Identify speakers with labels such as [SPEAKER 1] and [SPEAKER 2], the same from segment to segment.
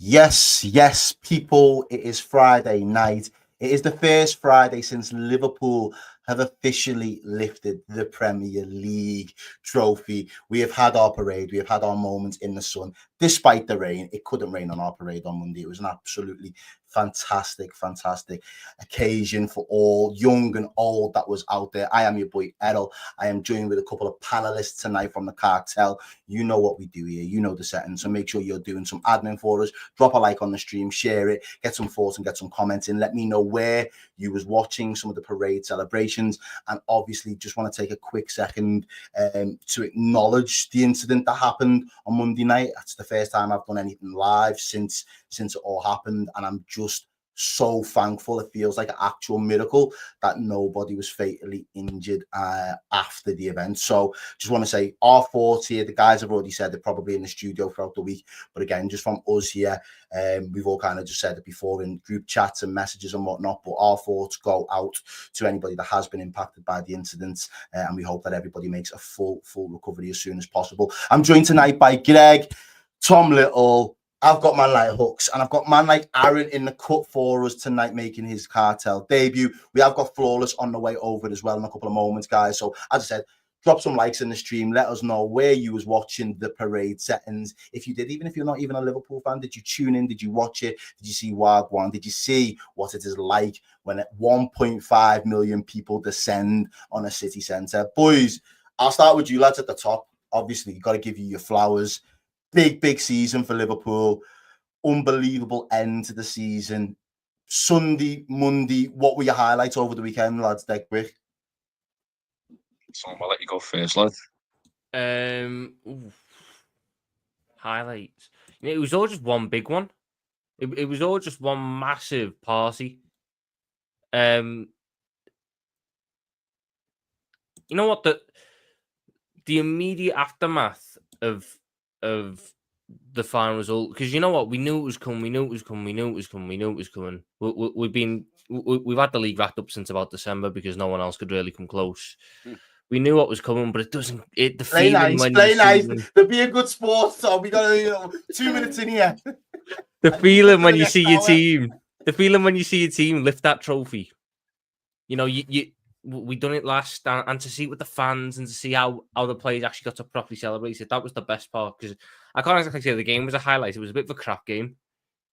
[SPEAKER 1] Yes, people, it is Friday night. It is the first Friday since Liverpool have officially lifted the Premier League trophy. We have had our parade. We have had our moments in the sun. Despite the rain, it couldn't rain on our parade on Monday. It was an absolutely fantastic occasion for all, young and old, that was out there. I am your boy, Errol. I am joined with a couple of panelists tonight from the Cartel. You know what we do here. You know the settings. So make sure you're doing some admin for us. Drop a like on the stream, share it, get some thoughts and get some comments in. Let me know where you was watching some of the parade celebrations. And obviously just want to take a quick second to acknowledge the incident that happened on Monday night. That's the first time I've done anything live since it all happened, and I'm just so thankful. It feels like an actual miracle that nobody was fatally injured after the event. So just want to say our thoughts here. The guys have already said they're probably in the studio throughout the week, but again, just from us here, we've all kind of just said it before in group chats and messages and whatnot, but our thoughts go out to anybody that has been impacted by the incidents, and we hope that everybody makes a full recovery as soon as possible. I'm joined tonight by Greg, Tom Little. I've got man like Hooks, and I've got man like Aaron in the cut for us tonight, making his Cartel debut. We have got Flawless on the way over as well in a couple of moments, guys. So as I said, drop some likes in the stream. Let us know where you was watching the parade settings. If you did, even if you're not even a Liverpool fan, did you tune in? Did you watch it? Did you see Wagwan? Did you see what it is like when 1.5 million people descend on a city centre? Boys, I'll start with you lads at the top. Obviously, you've got to give you your flowers. Big season for Liverpool. Unbelievable end to the season. Sunday, Monday, what were your highlights over the weekend, lads? Dead quick.
[SPEAKER 2] So I'll let you go first, lad.
[SPEAKER 3] Highlights. It was all just one big one. It was all just one massive party. You know what? The immediate aftermath of the final result, because you know what, we knew it was coming. We've had the league wrapped up since about December because no one else could really come close. We knew what was coming, but it doesn't. The
[SPEAKER 1] play
[SPEAKER 3] feeling
[SPEAKER 1] nice,
[SPEAKER 3] when
[SPEAKER 1] play
[SPEAKER 3] you
[SPEAKER 1] nice.
[SPEAKER 3] see
[SPEAKER 1] There'll be a good sport, so we got 2 minutes in here.
[SPEAKER 3] The feeling when you see your team, lift that trophy. You know, we done it last, and to see it with the fans and to see how the players actually got to properly celebrate it, that was the best part. Because I can't exactly say the game was a highlight. It was a bit of a crap game,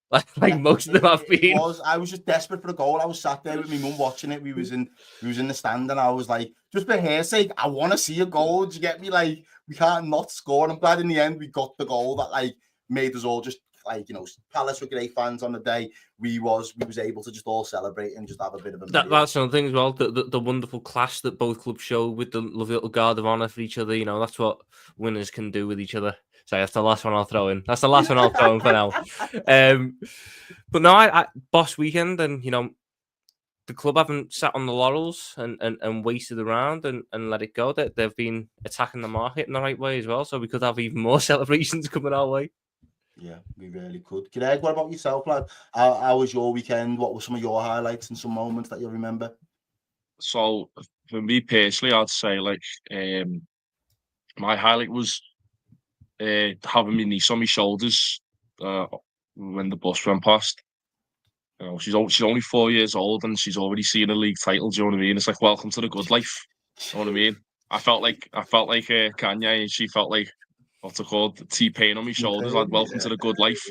[SPEAKER 3] like most of them have been.
[SPEAKER 1] I was just desperate for a goal. I was sat there with my mum watching it. We was in the stand, and I was like, just for her sake, I want to see a goal. Do you get me? Like, we can't not score. And I'm glad in the end we got the goal that like made us all just like, you know, Palace were great fans on the day. We was able to just all celebrate and just have a bit of a
[SPEAKER 3] that's another thing as well. The wonderful clash that both clubs show with the lovely little guard of honour for each other. You know, that's what winners can do with each other. So that's the last one I'll throw in. That's the last one I'll throw in for now. But no, I boss weekend, and you know, the club haven't sat on the laurels and waited around and let it go. That they've been attacking the market in the right way as well. So we could have even more celebrations coming our way.
[SPEAKER 1] Yeah, we really could. Greg, what about yourself, lad? How was your weekend? What were some of your highlights and some moments that you remember?
[SPEAKER 2] So for me personally, I'd say like my highlight was having my niece on my shoulders when the bus went past. You know, she's only 4 years old and she's already seen a league title. Do you know what I mean? It's like welcome to the good life. You know what I mean? I felt like Kanye, and she felt like what's it called? T-Pain on my shoulders. Like welcome to the good life.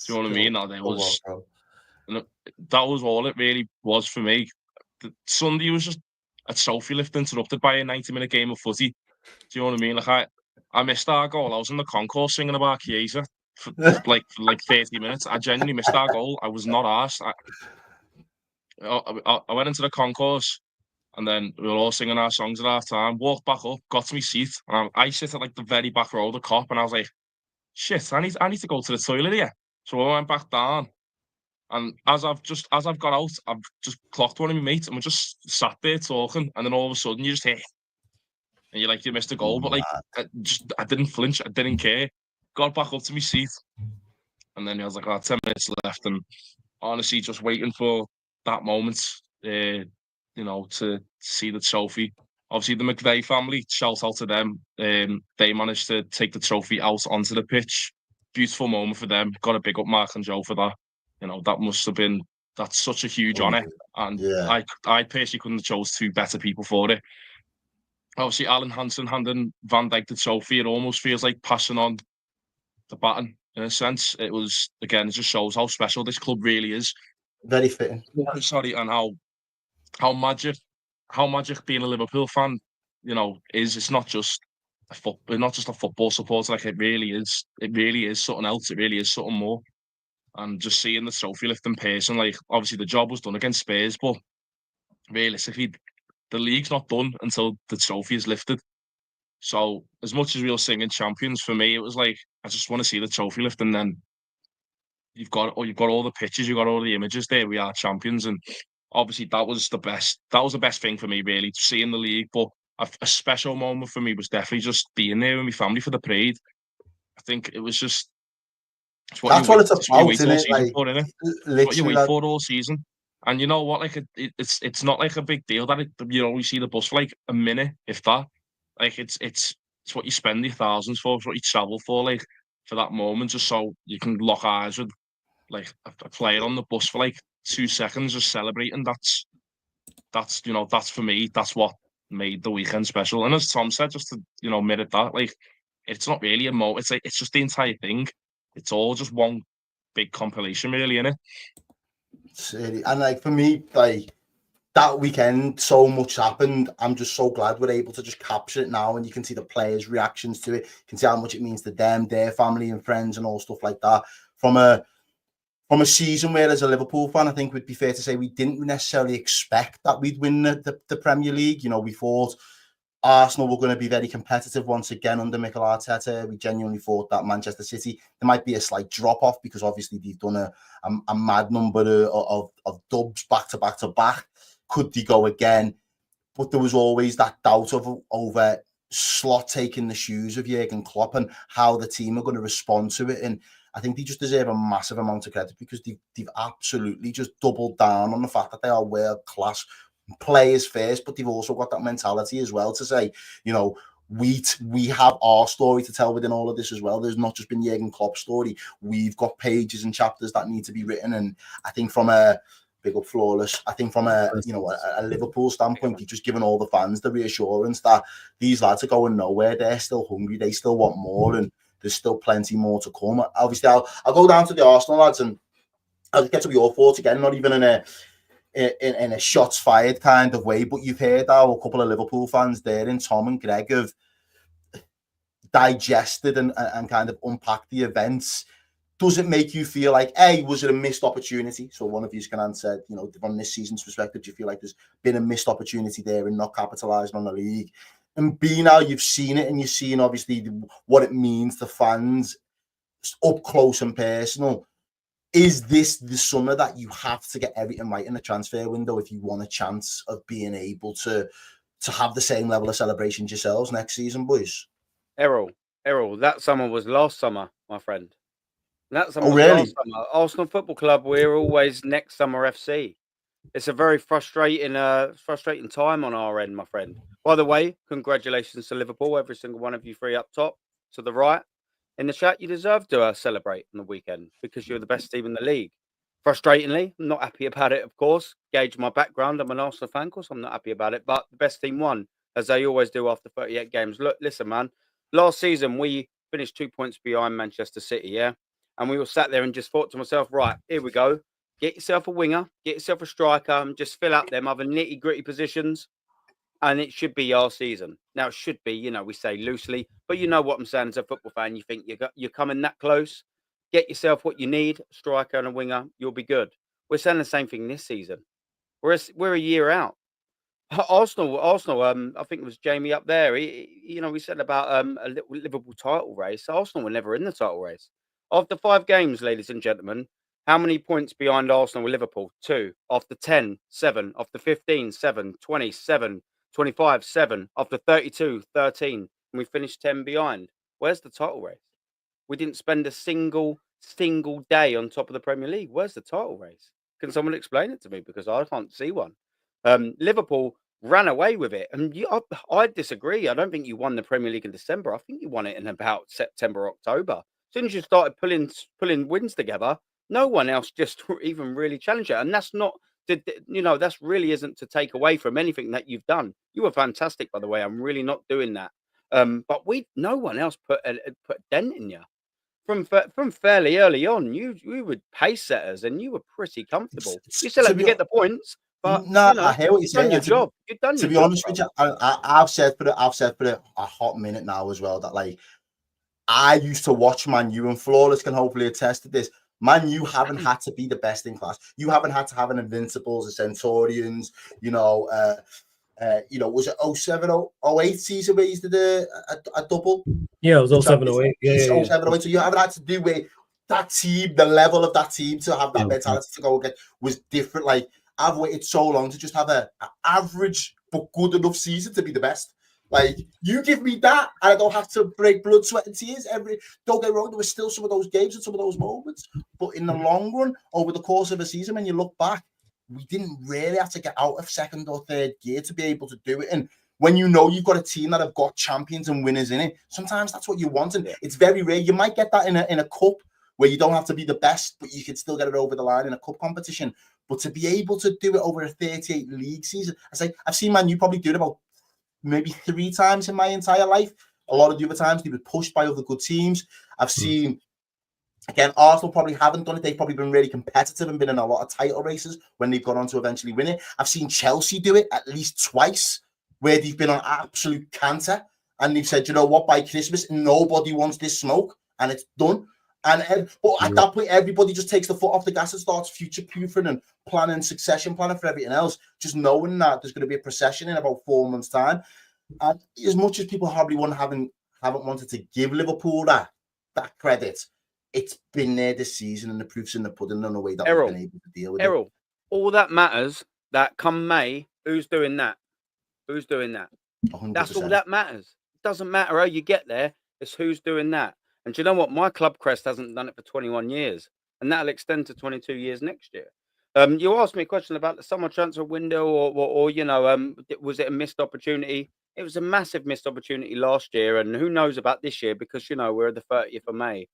[SPEAKER 2] Do you know what I mean? And that was all it really was for me. The Sunday was just a trophy lift interrupted by a 90-minute game of footy. Do you know what I mean? Like I missed our goal. I was in the concourse singing about Chiesa for like 30 minutes. I genuinely missed our goal. I was not arsed. I went into the concourse and then we were all singing our songs at half time. Walked back up, got to my seat, and I sit at like the very back row of the Kop, and I was like, "Shit, I need to go to the toilet here." So I went back down, and as I've got out, I've just clocked one of my mates, and we just sat there talking, and then all of a sudden you just hear, and you're like, you missed a goal, but like I didn't flinch, I didn't care. Got back up to my seat, and then I was like, 10 minutes left, and honestly, just waiting for that moment, you know, to see the trophy. Obviously, the McVeigh family, shout out to them. They managed to take the trophy out onto the pitch beautiful moment for them. Got to big up Mark and Joe for that. You know, that's such a huge honour. And
[SPEAKER 1] Yeah.
[SPEAKER 2] I personally couldn't have chose two better people for it. Obviously, Alan Hansen handing Van Dijk the trophy, it almost feels like passing on the baton in a sense. It was, again, it just shows how special this club really is.
[SPEAKER 1] Very fitting.
[SPEAKER 2] Sorry, and how magic being a Liverpool fan, you know, is. It's not just not just a football supporter. Like, it really is something else. It really is something more. And just seeing the trophy lift in person, like, obviously the job was done against Spurs, but realistically, the league's not done until the trophy is lifted. So as much as we were singing champions, for me, it was like, I just want to see the trophy lift, and then you've got all the pictures, you've got all the images there. We are champions, and obviously that was the best thing for me, really, seeing the league. But a special moment for me was definitely just being there with my family for the parade. I think it was just
[SPEAKER 1] That's what it's about, isn't it?
[SPEAKER 2] Like,
[SPEAKER 1] literally,
[SPEAKER 2] what you wait for all season. And you know what? Like, it's not like a big deal that you only see the bus for like a minute, if that. Like, it's what you spend your thousands for. It's what you travel for, like, for that moment, just so you can lock eyes with like a player on the bus for like 2 seconds, just celebrating. That's you know, that's for me. That's what made the weekend special. And as Tom said, just to, you know, mirror that, like, it's not really a moment. It's like, it's just the entire thing. It's all just one big compilation, really, innit?
[SPEAKER 1] And like, for me, like, that weekend, so much happened. I'm just so glad we're able to just capture it now, and you can see the players' reactions to it. You can see how much it means to them, their family and friends, and all stuff like that. From a season where, as a Liverpool fan, I think it would be fair to say we didn't necessarily expect that we'd win the Premier League. You know, we thought Arsenal were going to be very competitive once again under Mikel Arteta. We genuinely thought that Manchester City, there might be a slight drop-off because obviously they've done a mad number of dubs back to back to back. Could they go again? But there was always that doubt over Slot taking the shoes of Jurgen Klopp and how the team are going to respond to it. And I think they just deserve a massive amount of credit because they've absolutely just doubled down on the fact that they are world-class players first, but they've also got that mentality as well to say, you know, we have our story to tell within all of this as well. There's not just been Jurgen Klopp's story. We've got pages and chapters that need to be written. And I think from a big up Flawless, I think from a Liverpool standpoint, you've just given all the fans the reassurance that these lads are going nowhere. They're still hungry. They still want more, and there's still plenty more to come. Obviously, I'll go down to the Arsenal lads and I'll get to your thoughts again, not even in a shots fired kind of way, but you've heard how a couple of Liverpool fans there, and Tom and Greg, have digested and kind of unpacked the events. Does it make you feel like, A, was it a missed opportunity? So one of you can answer, you know, from this season's perspective, do you feel like there's been a missed opportunity there and not capitalising on the league? And B, now you've seen it and you've seen obviously what it means to fans up close and personal. Is this the summer that you have to get everything right in the transfer window if you want a chance of being able to have the same level of celebrations yourselves next season, boys?
[SPEAKER 4] Errol, that summer was last summer, my friend. That summer
[SPEAKER 1] Oh,
[SPEAKER 4] was
[SPEAKER 1] really?
[SPEAKER 4] last summer. Arsenal Football Club, we're always next summer FC. It's a very frustrating time on our end, my friend. By the way, congratulations to Liverpool, every single one of you three up top to the right. In the chat, you deserve to celebrate on the weekend because you're the best team in the league. Frustratingly, I'm not happy about it, of course. Gauge my background. I'm an Arsenal fan, of course. I'm not happy about it. But the best team won, as they always do after 38 games. Look, listen, man. Last season, we finished 2 points behind Manchester City, yeah? And we all sat there and just thought to myself, right, here we go. Get yourself a winger, get yourself a striker, and just fill out them other nitty-gritty positions. And it should be our season. Now, it should be, you know, we say loosely, but you know what I'm saying as a football fan. You think you're coming that close. Get yourself what you need, a striker and a winger, you'll be good. We're saying the same thing this season. We're a year out. Arsenal. I think it was Jamie up there. We said about a Liverpool title race. Arsenal were never in the title race. After 5 games, ladies and gentlemen, how many points behind Arsenal were Liverpool? 2. After 10, 7. After 15, 7. 20, 7. 25, 7. After 32, 13. And we finished 10 behind. Where's the title race? We didn't spend a single day on top of the Premier League. Where's the title race? Can someone explain it to me? Because I can't see one. Liverpool ran away with it. And I disagree. I don't think you won the Premier League in December. I think you won it in about September, October. As soon as you started pulling wins together, no one else just even really challenged it. And that's not, that's really isn't to take away from anything that you've done. You were fantastic, by the way. I'm really not doing that. But no one else put a dent in you. From fairly early on, you were pace setters and you were pretty comfortable. You still had to get the points, but
[SPEAKER 1] no, I hear what you're saying.
[SPEAKER 4] You've done your job. You've done your job.
[SPEAKER 1] To be honest with you, I've said for a hot minute now as well that like I used to watch Man U, and Flawless can hopefully attest to this. Man U haven't had to be the best in class. You haven't had to have an Invincibles, a Centurions, was it 07, 08 season where you did a double?
[SPEAKER 5] Yeah, it was 07, 08. Yeah.
[SPEAKER 1] 07, 08. So you haven't had to do with that team, the level of that team to have that mentality to go again was different. Like, I've waited so long to just have an average but good enough season to be the best. Like, you give me that, and I don't have to break blood, sweat, and tears. Don't get me wrong, there were still some of those games and some of those moments. But in the long run, over the course of a season, when you look back, we didn't really have to get out of second or third gear to be able to do it. And when you know you've got a team that have got champions and winners in it, sometimes that's what you want. And it's very rare. You might get that in a cup where you don't have to be the best, but you can still get it over the line in a cup competition. But to be able to do it over a 38 league season, I've seen Man U probably do it about maybe 3 times in my entire life. A lot of the other times they were pushed by other good teams. I've seen, again, Arsenal probably haven't done it. They've probably been really competitive and been in a lot of title races when they've gone on to eventually win it. I've seen Chelsea do it at least twice, where they've been on absolute canter and they've said, you know what, by Christmas, nobody wants this smoke, and it's done. But at that point, everybody just takes the foot off the gas and starts future-proofing and succession planning for everything else, just knowing that there's going to be a procession in about 4 months' time. And as much as people probably haven't wanted to give Liverpool that credit, it's been there this season, and the proof's in the pudding in a way that we've been able to deal with
[SPEAKER 4] it. All that matters, that come May, who's doing that? Who's doing that?
[SPEAKER 1] 100%.
[SPEAKER 4] That's all that matters. It doesn't matter how you get there, it's who's doing that. And do you know what? My club crest hasn't done it for 21 years, and that'll extend to 22 years next year. You asked me a question about the summer transfer window, or was it a missed opportunity? It was a massive missed opportunity last year, and who knows about this year, because, we're at the 30th of May.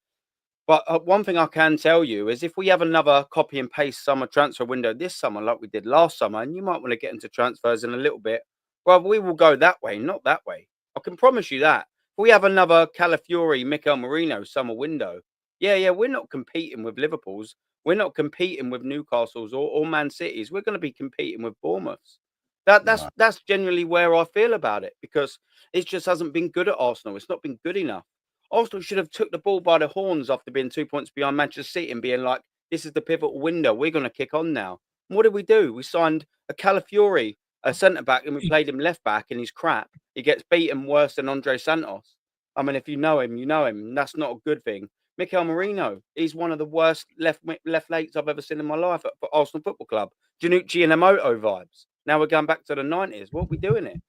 [SPEAKER 4] But one thing I can tell you is if we have another copy and paste summer transfer window this summer like we did last summer, and you might want to get into transfers in a little bit, well, we will go that way, not that way. I can promise you that. If we have another Calafiori, Mikel Merino summer window, we're not competing with Liverpool's. We're not competing with Newcastle's or Man City's. We're going to be competing with Bournemouth's. That's generally where I feel about it, because it just hasn't been good at Arsenal. It's not been good enough. Arsenal should have took the ball by the horns after being 2 points behind Manchester City and being like, this is the pivotal window. We're going to kick on now. And what did we do? We signed a Calafiori, a centre-back, and we played him left-back, and he's crap. He gets beaten worse than Andre Santos. I mean, if you know him, you know him. That's not a good thing. Mikel Merino, he's one of the worst left legs I've ever seen in my life for Arsenal Football Club. Giannucci and Emoto vibes. Now we're going back to the 90s. What are we doing it?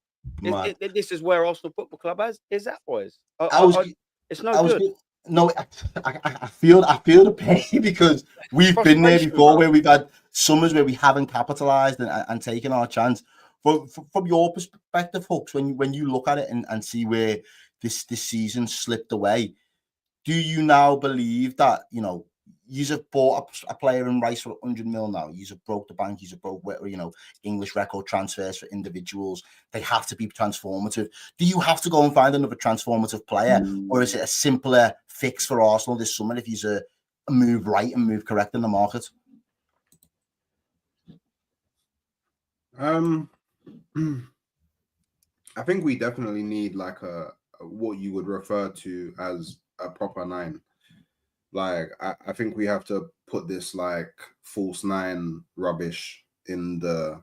[SPEAKER 4] This is where Arsenal Football Club is at, boys. It's no good.
[SPEAKER 1] No, I feel the pain, because we've been there before, where we've had summers where we haven't capitalised and taken our chance. But from your perspective, Hooks, when you look at it and see where this season slipped away, do you now believe that, you have bought a player in Rice for 100 mil now? You have broke the bank. You have broke, English record transfers for individuals. They have to be transformative. Do you have to go and find another transformative player, or is it a simpler fix for Arsenal this summer if he's a move right and move correct in the market?
[SPEAKER 6] I think we definitely need like what you would refer to as a proper 9. Like, I think we have to put this like false 9 rubbish in the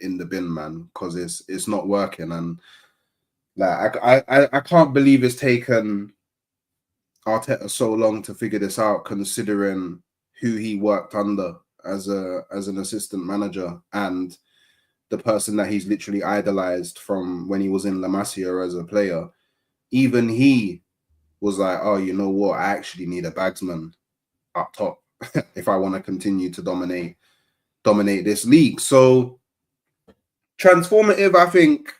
[SPEAKER 6] bin, man, because it's not working. And like I can't believe it's taken Arteta so long to figure this out, considering who he worked under as an assistant manager and the person that he's literally idolized from when he was in La Masia as a player. Even he was like, oh, you know what? I actually need a bagsman up top if I want to continue to dominate this league. So transformative, I think,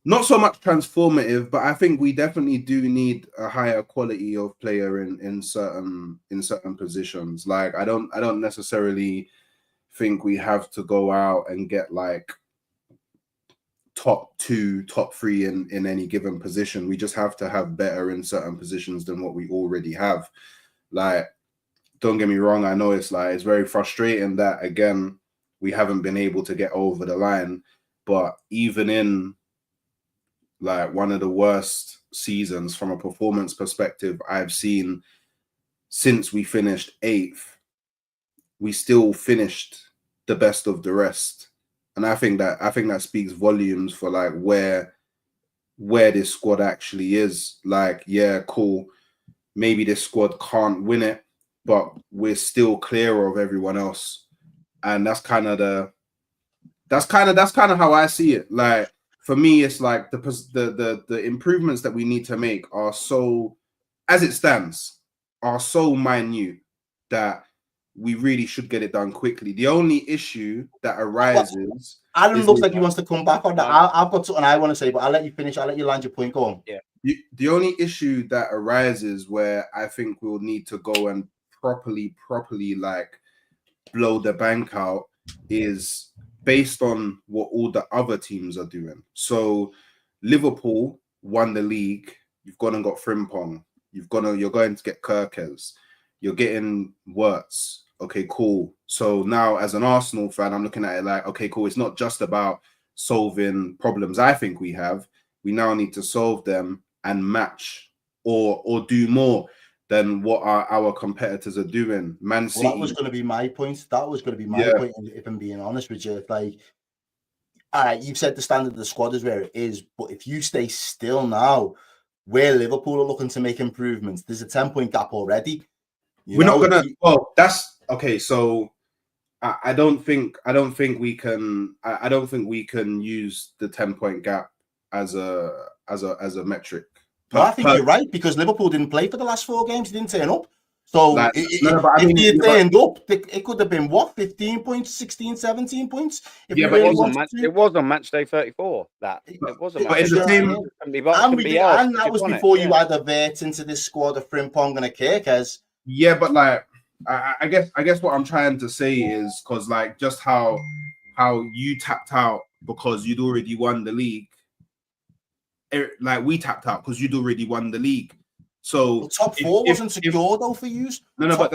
[SPEAKER 6] not so much transformative, but I think we definitely do need a higher quality of player in certain positions. Like I don't necessarily think we have to go out and get like top 2, top 3 in any given position. We just have to have better in certain positions than what we already have. Like, don't get me wrong, I know it's very frustrating that again we haven't been able to get over the line, but even in like one of the worst seasons from a performance perspective I've seen since we finished 8th, we still finished the best of the rest. And I think that speaks volumes for like where this squad actually is. Like, yeah, cool. Maybe this squad can't win it, but we're still clear of everyone else. And that's kind of how I see it. Like, for me, it's like the improvements that we need to make are so, as it stands, are so minute that we really should get it done quickly. The only issue that arises...
[SPEAKER 1] Alan looks like he wants to come back on that. I've got something I want to say, but I'll let you finish. I'll let you land your point. Go on.
[SPEAKER 4] Yeah.
[SPEAKER 6] The only issue that arises where I think we'll need to go and properly like blow the bank out is based on what all the other teams are doing. So Liverpool won the league. You've gone and got Frimpong. You're going to get Kirkes. You're getting Wirtz. Okay, cool. So now as an Arsenal fan, I'm looking at it like, okay, cool. It's not just about solving problems I think we have. We now need to solve them and match or do more than what our competitors are doing. Man City.
[SPEAKER 1] Well, that was going to be my point. Point, if I'm being honest with you. It's like, all right, you've said the standard of the squad is where it is, but if you stay still now, where Liverpool are looking to make improvements, there's a 10-point gap already.
[SPEAKER 6] We're not gonna. Well, that's okay. So I don't think we can. I don't think we can use the 10-point gap as a metric.
[SPEAKER 1] No, I think you're right, because Liverpool didn't play for the last 4 games. They didn't turn up. So if they had turned up, it could have been what, 15 points, 16, 17 points.
[SPEAKER 4] It was on match day 34. It was on match day.
[SPEAKER 1] And that was before you had a Vert into this squad of Frimpong and a Kirkes.
[SPEAKER 6] Yeah, but like I guess what I'm trying to say is because like just how you tapped out because you'd already won the league. Like we tapped out because you'd already won the league. So
[SPEAKER 1] top 4 wasn't secure though for you.
[SPEAKER 6] But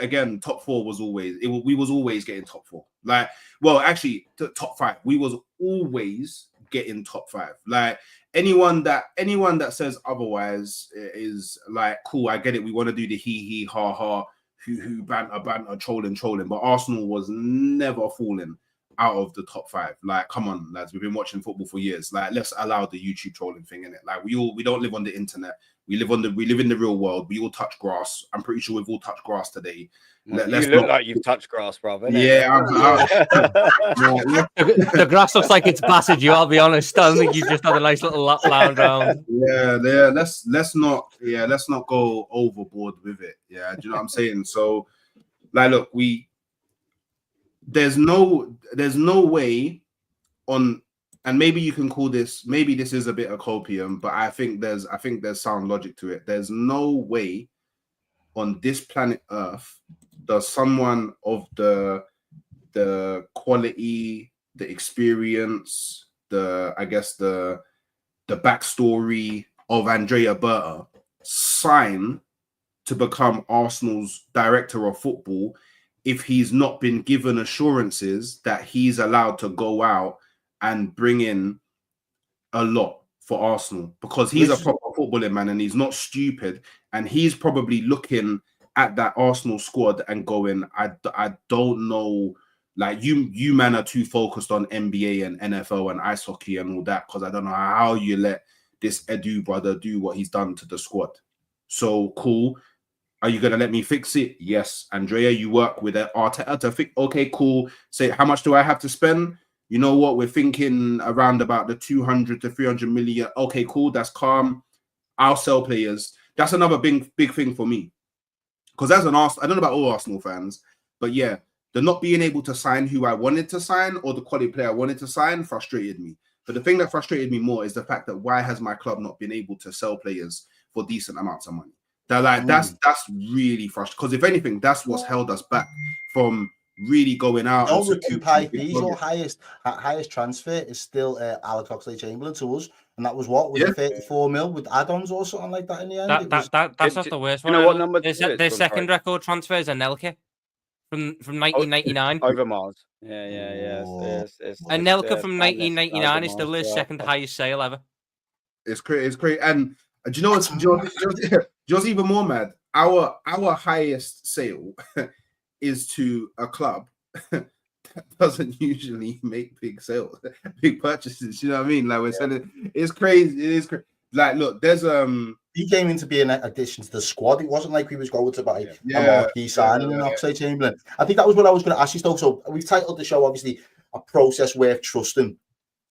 [SPEAKER 6] again, top 4 was always we was always getting top 4. Like, well, actually, top 5. We was always getting top 5. Like anyone that says otherwise is like, cool. I get it. We want to do the hee ha ha, who banter, trolling. But Arsenal was never falling out of the top 5. Like, come on, lads, we've been watching football for years. Like, let's allow the YouTube trolling thing in it. Like, we don't live on the internet. We live in the real world. We all touch grass. I'm pretty sure we've all touched grass today.
[SPEAKER 4] You look like you've touched grass, brother.
[SPEAKER 6] Yeah,
[SPEAKER 3] the grass looks like it's battered you. I'll be honest. I don't think you've just had a nice little lap round.
[SPEAKER 6] Yeah. Let's not go overboard with it. Yeah, do you know what I'm saying? So, like, look, there's no way on, and maybe you can call this, maybe this is a bit of copium, but I think there's sound logic to it. There's no way on this planet Earth does someone of the quality, the experience, the backstory of Andrea Berta sign to become Arsenal's director of football if he's not been given assurances that he's allowed to go out and bring in a lot for Arsenal, because he's a proper footballing man and he's not stupid, and he's probably looking at that Arsenal squad and going, I don't know, like you man are too focused on NBA and NFL and ice hockey and all that, because I don't know how you let this Edu brother do what he's done to the squad. So cool. Are you going to let me fix it? Yes. Andrea, you work with Arteta to fix. Okay, cool. Say, how much do I have to spend? You know what? We're thinking around about the 200 to 300 million. Okay, cool. That's calm. I'll sell players. That's another big thing for me. Because as an Arsenal, I don't know about all Arsenal fans, but yeah, the not being able to sign who I wanted to sign or the quality player I wanted to sign frustrated me. But the thing that frustrated me more is the fact that why has my club not been able to sell players for decent amounts of money? That like that's really frustrating. Because if anything, that's what's held us back from really going out.
[SPEAKER 1] Don't recoup high fees. Your highest transfer is still Alex Oxlade-Chamberlain to us, and that was what was it 34 mil with add-ons or something like that in the end.
[SPEAKER 3] That's not the worst one.
[SPEAKER 4] You know what number?
[SPEAKER 3] Their second record transfer is Anelka from 1999.
[SPEAKER 4] Overmars. Yeah.
[SPEAKER 3] Anelka from 1999 is still his second highest sale ever.
[SPEAKER 6] It's great. It's great. And do you know what's even more mad? Our highest sale is to a club that doesn't usually make big sales, big purchases. You know what I mean? Like we're selling. It's crazy. It is crazy. Like, look, there's
[SPEAKER 1] he came in to be an addition to the squad. It wasn't like we was going to buy a marquee signing in Oxlade-Chamberlain. I think that was what I was going to ask you, Stoke. So we've titled the show, obviously, A Process Worth Trusting.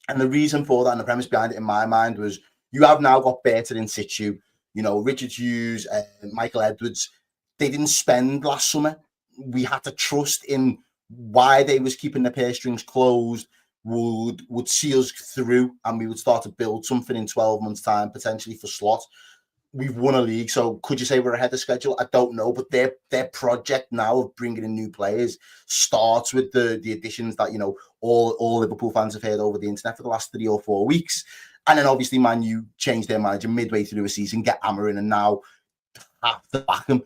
[SPEAKER 1] And the reason for that and the premise behind it in my mind was you have now got Berta in situ, you know, Richard Hughes, Michael Edwards. They didn't spend last summer. We had to trust in why they was keeping the purse strings closed would see us through, and we would start to build something in 12 months' time, potentially for slot. We've won a league, so could you say we're ahead of schedule? I don't know, but their project now of bringing in new players starts with the additions that, you know, all Liverpool fans have heard over the internet for the last 3 or 4 weeks. And then obviously Man U changed their manager midway through a season, get Amorim, and now have to back him.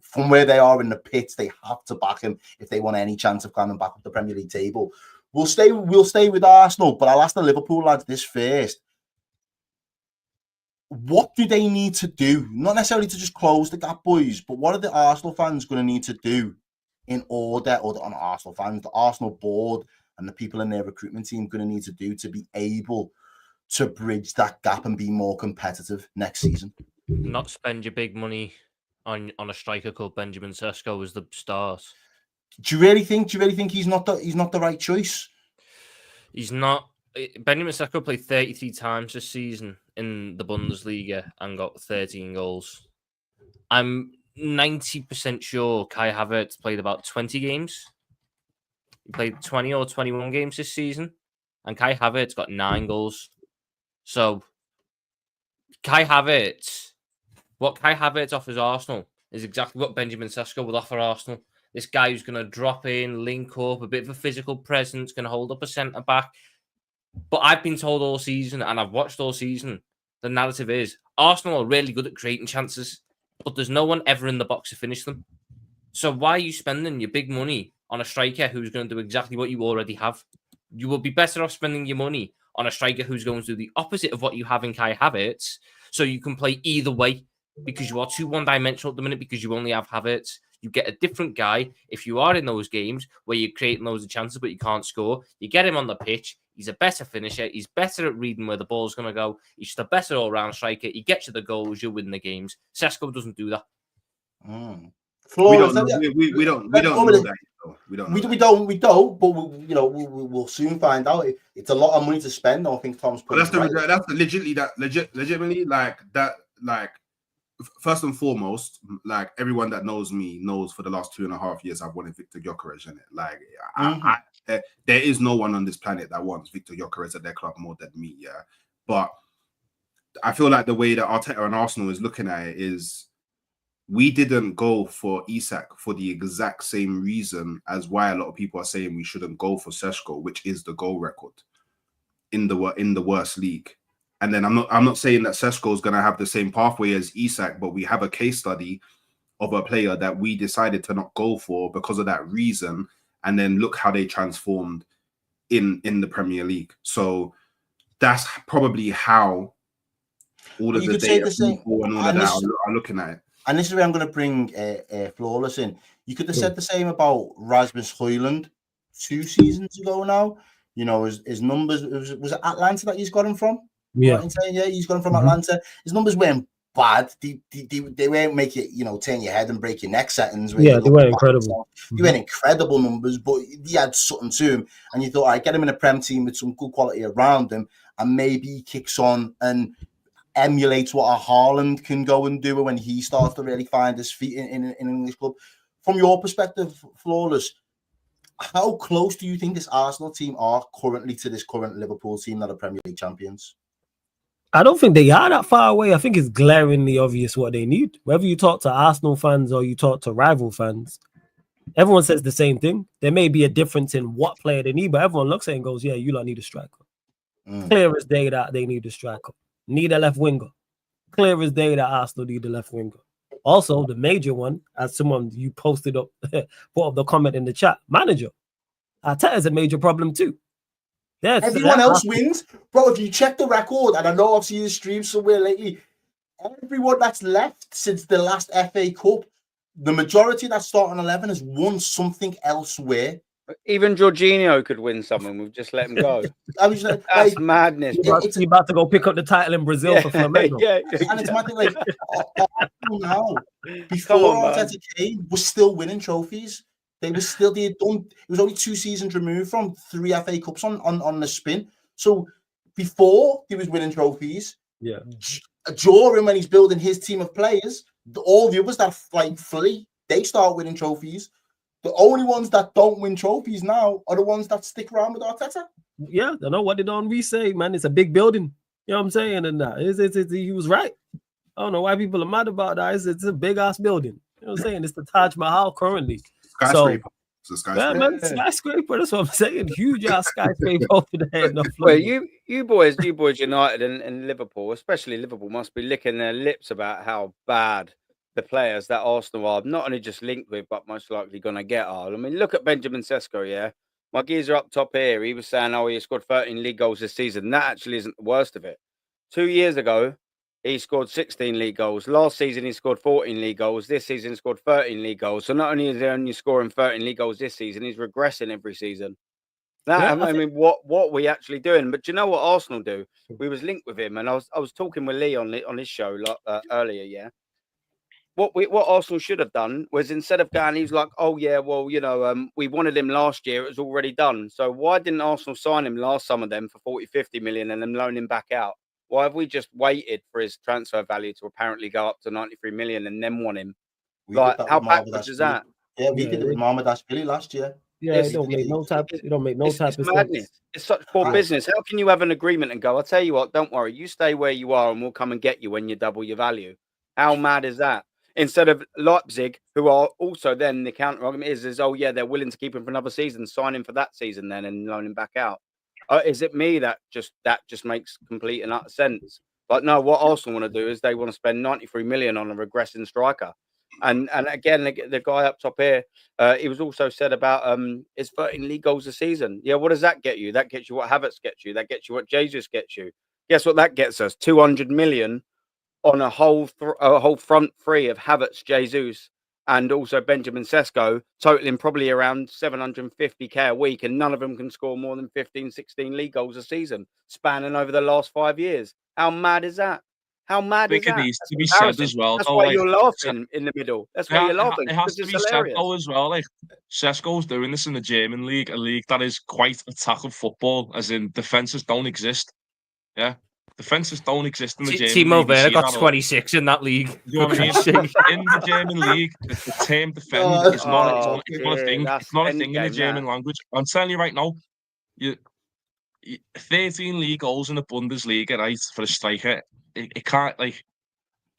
[SPEAKER 1] From where they are in the pits, they have to back him if they want any chance of climbing back up the Premier League table. We'll stay with Arsenal, but I'll ask the Liverpool lads this first. What do they need to do? Not necessarily to just close the gap, boys, but what are the Arsenal fans going to need to do in order, or the Arsenal fans, the Arsenal board and the people in their recruitment team going to need to do to be able to bridge that gap and be more competitive next season?
[SPEAKER 3] Not spend your big money on a striker called Benjamin Sesko as the start.
[SPEAKER 1] Do you really think he's not the right choice?
[SPEAKER 3] He's not. Benjamin Sesko played 33 times this season in the Bundesliga and got 13 goals. I'm 90% sure Kai Havertz played about 20 games. He played 20 or 21 games this season, and Kai Havertz got 9 goals. So what Kai Havertz offers Arsenal is exactly what Benjamin Sesko will offer Arsenal. This guy who's going to drop in, link up, a bit of a physical presence, going to hold up a centre-back. But I've been told all season, and I've watched all season, the narrative is Arsenal are really good at creating chances, but there's no one ever in the box to finish them. So why are you spending your big money on a striker who's going to do exactly what you already have? You will be better off spending your money on a striker who's going to do the opposite of what you have in Kai Havertz, so you can play either way, because you are too one-dimensional at the minute because you only have Havertz. You get a different guy. If you are in those games where you're creating loads of chances but you can't score, you get him on the pitch. He's a better finisher. He's better at reading where the ball's going to go. He's just a better all-round striker. He gets you the goals. You win the games. Sesko doesn't do that.
[SPEAKER 6] We don't know that.
[SPEAKER 1] We don't. But we'll soon find out. It's a lot of money to spend. I don't think Tom's.
[SPEAKER 6] But that's legitimately like that. Like, first and foremost, like everyone that knows me knows for the last 2.5 years I've wanted Victor Gyökeres in it. Like, there is no one on this planet that wants Victor Gyökeres at their club more than me. Yeah, but I feel like the way that Arteta and Arsenal is looking at it is, we didn't go for Isak for the exact same reason as why a lot of people are saying we shouldn't go for Sesko, which is the goal record in the worst league. And then I'm not saying that Sesko is going to have the same pathway as Isak, but we have a case study of a player that we decided to not go for because of that reason. And then look how they transformed in the Premier League. So that's probably how all of the data people and all of that are looking at it.
[SPEAKER 1] And this is where I'm going to bring Flawless in. You could have said the same about Rasmus Højlund 2 seasons ago now. You know, his numbers, was it Atlanta that he's got him from?
[SPEAKER 5] Yeah.
[SPEAKER 1] Yeah, he's got him from Atlanta. His numbers weren't bad. They won't make it, turn your head and break your neck settings.
[SPEAKER 5] Yeah, they weren't incredible.
[SPEAKER 1] They weren't incredible numbers, but he had something to him. And you thought, all right, get him in a Prem team with some good quality around him, and maybe he kicks on and emulates what a Haaland can go and do when he starts to really find his feet in an English club. From your perspective, Flawless, how close do you think this Arsenal team are currently to this current Liverpool team that are Premier League champions?
[SPEAKER 5] I don't think they are that far away. I think it's glaringly obvious what they need. Whether you talk to Arsenal fans or you talk to rival fans, everyone says the same thing. There may be a difference in what player they need, but everyone looks at it and goes, yeah, you lot need a striker. Clear as day that they need a striker. Need a left winger. Clear as day that Arsenal need a left winger. Also, the major one, as someone you posted up, put up the comment in the chat, manager. Arteta is a major problem too. Yeah,
[SPEAKER 1] everyone else wins. Bro, if you check the record, and I know I've seen the stream somewhere lately, everyone that's left since the last FA Cup, the majority of that starting 11 has won something elsewhere.
[SPEAKER 4] Even Jorginho could win something. We've just let him go.
[SPEAKER 1] I was like,
[SPEAKER 4] That's madness.
[SPEAKER 5] You're about to go pick up the title in Brazil for Flamengo.
[SPEAKER 4] Yeah,
[SPEAKER 1] and it's my thing, like, now, before Arteta came, was still winning trophies. They were still, they had done, it was only 2 seasons removed from 3 FA Cups on the spin. So before he was winning trophies, during when he's building his team of players, all the others that like flee, they start winning trophies. The only ones that don't win trophies now are the ones that stick around with Arteta.
[SPEAKER 5] Yeah, I know what did Henry say, man. It's a big building. You know what I'm saying? And he was right. I don't know why people are mad about that. It's a big ass building. You know what I'm saying? It's the Taj Mahal currently.
[SPEAKER 6] Skyscraper. It's a skyscraper.
[SPEAKER 5] Yeah, man, skyscraper. That's what I'm saying. Huge ass skyscraper over there.
[SPEAKER 4] Well, you boys United and Liverpool, especially Liverpool, must be licking their lips about how bad the players that Arsenal are not only just linked with, but most likely going to get are. I mean, look at Benjamin Sesko, yeah? My geezer up top here, he was saying, oh, he scored 13 league goals this season. That actually isn't the worst of it. 2 years ago, he scored 16 league goals. Last season, he scored 14 league goals. This season, he scored 13 league goals. So not only is he only scoring 13 league goals this season, he's regressing every season. That, I mean, what we actually doing? But do you know what Arsenal do? We was linked with him, and I was talking with Lee on his show earlier, yeah? What Arsenal should have done was instead of going, he's like, oh yeah, well, you know, we wanted him last year. It was already done. So why didn't Arsenal sign him last summer then for 40, 50 million and then loan him back out? Why have we just waited for his transfer value to apparently go up to 93 million and then want him? Like, how backwards is that?
[SPEAKER 1] Yeah, we did it with Mohamedashvili last year.
[SPEAKER 5] Yeah, it don't make no type. It don't make no type of
[SPEAKER 4] madness.
[SPEAKER 5] sense.
[SPEAKER 4] It's such poor business. How can you have an agreement and go, I'll tell you what, don't worry, you stay where you are and we'll come and get you when you double your value? How mad is that? Instead of Leipzig, who are also then the counter argument is oh yeah, they're willing to keep him for another season, sign him for that season then and loan him back out. Is it me that just makes complete and utter sense? But no, what Arsenal want to do is they want to spend 93 million on a regressing striker. And again, the guy up top here, he was also said about his 13 league goals a season. Yeah, what does that get you? That gets you what Havertz gets you. That gets you what Jesus gets you. Guess what that gets us? 200 million on a whole front three of Havertz, Jesus, and also Benjamin Sesko, totaling probably around 750k a week, and none of them can score more than 15, 16 league goals a season, spanning over the last 5 years. How mad is that? How mad is that?
[SPEAKER 2] It needs to be said as well.
[SPEAKER 4] That's why you're laughing in the middle. That's why you're laughing.
[SPEAKER 2] It has to be said though as well. Like Sesko's doing this in the German league, a league that is quite attack football, as in defenses don't exist. Yeah. Defenses don't exist in the German
[SPEAKER 3] Timo
[SPEAKER 2] league.
[SPEAKER 3] Werner got 26 in that league.
[SPEAKER 2] You know what I mean? In the German league, the term defend is not, it's not a thing. It's not a thing in the German language. I'm telling you right now, you 13 league goals in the Bundesliga, right, for a striker, it can't, like,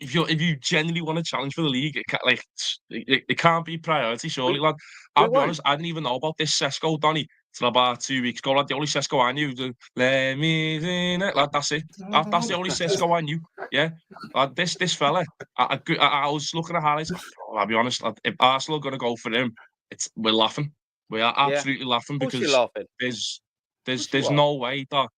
[SPEAKER 2] if you genuinely want to challenge for the league, it can't, like, it can't be priority, surely, lad. I'll be honest, I didn't even know about this Sesko, Donny, till about 2 weeks ago. Lad, the only Sesko I knew, let me in it, lad, that's it. That's the only Sesko I knew. Yeah, lad, this fella, I was looking at highlights. I'll be honest, lad, if Arsenal are going to go for him, we're laughing. We are absolutely laughing because there's no way that.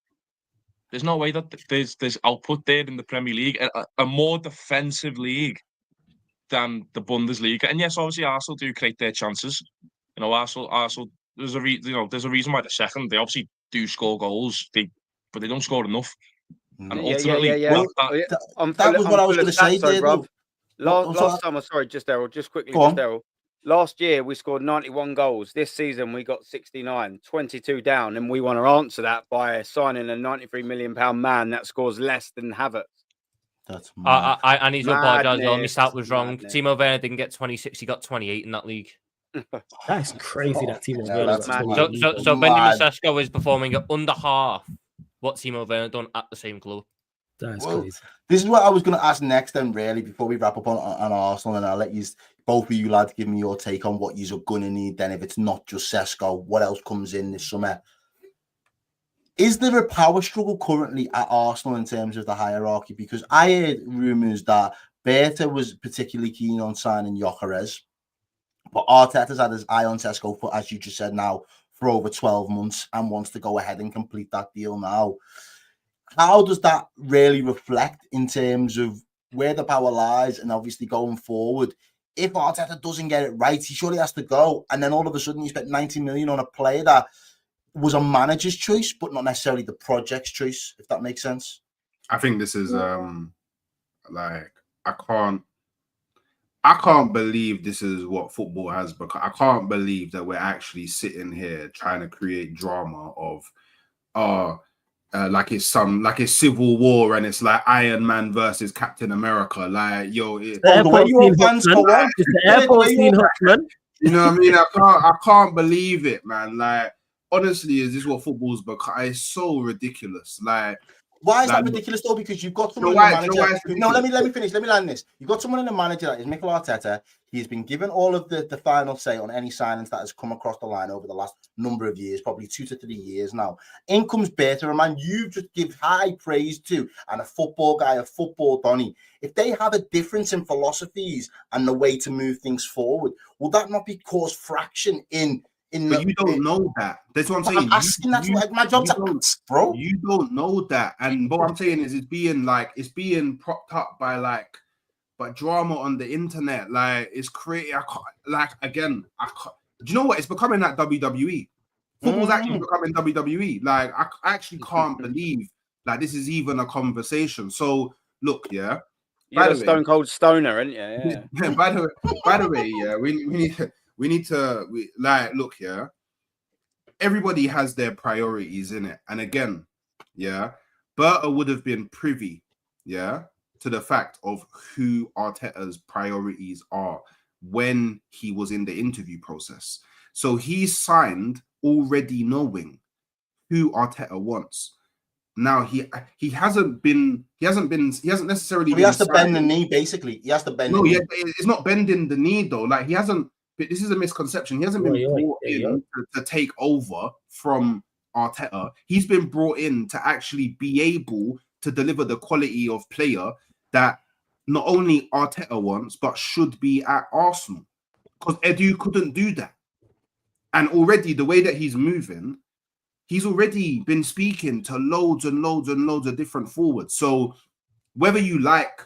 [SPEAKER 2] There's no way that there's output there in the Premier League, a more defensive league than the Bundesliga. And yes, obviously Arsenal do create their chances. You know, Arsenal. There's a reason why they're second. They obviously do score goals, but they don't score enough. And ultimately,
[SPEAKER 1] that was what I was going to say there, Rob.
[SPEAKER 4] Last time, sorry, Errol, just quickly, Errol. Last year, we scored 91 goals. This season, we got 69, 22 down, and we want to answer that by signing a £93 million man that scores less than Havertz.
[SPEAKER 1] That's mad.
[SPEAKER 3] I need to apologise. My stat was wrong. Timo Werner didn't get 26. He got 28 in that league.
[SPEAKER 5] That's crazy that Timo
[SPEAKER 1] Yeah,
[SPEAKER 5] Werner
[SPEAKER 1] that's
[SPEAKER 5] got
[SPEAKER 4] mad.
[SPEAKER 5] 28
[SPEAKER 3] So
[SPEAKER 5] million.
[SPEAKER 3] Benjamin
[SPEAKER 1] mad.
[SPEAKER 3] Sesko is performing at under half what Timo Werner done at the same club.
[SPEAKER 5] That's
[SPEAKER 1] Well,
[SPEAKER 5] crazy.
[SPEAKER 1] this is what I was going to ask next, then, really, before we wrap up on Arsenal, and I'll let you, both of you lads, give me your take on what you're going to need. Then, if it's not just Sesko, what else comes in this summer? Is there a power struggle currently at Arsenal in terms of the hierarchy? Because I heard rumours that Berta was particularly keen on signing Gyökeres, but Arteta's had his eye on Sesko for, as you just said now, for over 12 months and wants to go ahead and complete that deal now. How does that really reflect in terms of where the power lies and obviously going forward? If Arteta doesn't get it right, he surely has to go. And then all of a sudden you spent 90 million on a player that was a manager's choice, but not necessarily the project's choice, if that makes sense.
[SPEAKER 6] I think this is like I can't believe this is what football has become. I can't believe that we're actually sitting here trying to create drama of like it's civil war and it's like Iron Man versus Captain America. Like, yo,
[SPEAKER 5] The
[SPEAKER 1] the way
[SPEAKER 5] airport
[SPEAKER 1] your
[SPEAKER 5] scene
[SPEAKER 1] fans
[SPEAKER 5] hooks,
[SPEAKER 1] go
[SPEAKER 5] man.
[SPEAKER 1] on.
[SPEAKER 5] It's the airport scene hooks, man.
[SPEAKER 6] you know what I mean? I can't believe it, man. Like, honestly, is this what football's become? It's so ridiculous. Like,
[SPEAKER 1] Why is
[SPEAKER 6] like,
[SPEAKER 1] that ridiculous though? Because you've got someone
[SPEAKER 6] why-
[SPEAKER 1] in the
[SPEAKER 6] you know why
[SPEAKER 1] manager.
[SPEAKER 6] it's
[SPEAKER 1] No, let
[SPEAKER 6] ridiculous?
[SPEAKER 1] me finish. Let me land this. You've got someone in the manager that is Mikel Arteta. He's been given all of the final say on any signings that has come across the line over the last number of years, probably 2 to 3 years now. In comes Berta, a man you just give high praise to, and a football guy, a football Donny. If they have a difference in philosophies and the way to move things forward, will that not be cause fraction in
[SPEAKER 6] But you don't know that. That's what I'm saying.
[SPEAKER 1] I'm asking. That's what my job to ask, bro.
[SPEAKER 6] You don't know that. And what I'm saying is it's being propped up by drama on the internet. Like, it's crazy. I can't, like, again, I can't. Do you know what? It's becoming like WWE. Football's actually becoming WWE. Like, I actually can't believe like this is even a conversation. So look, yeah.
[SPEAKER 4] You're a stone cold stoner, aren't you? Yeah.
[SPEAKER 6] By the way, yeah, we need to look, yeah. Everybody has their priorities in it, and again, yeah, Berta would have been privy, yeah, to the fact of who Arteta's priorities are when he was in the interview process. So he signed already knowing who Arteta wants. Now he hasn't necessarily.
[SPEAKER 1] He has to bend the knee, basically. He has to bend.
[SPEAKER 6] No, yeah, it's not bending the knee though. Like, he hasn't. This is a misconception. He hasn't been brought in to take over from Arteta. He's been brought in to actually be able to deliver the quality of player that not only Arteta wants, but should be at Arsenal. Because Edu couldn't do that. And already the way that he's moving, he's already been speaking to loads and loads and loads of different forwards. So whether you like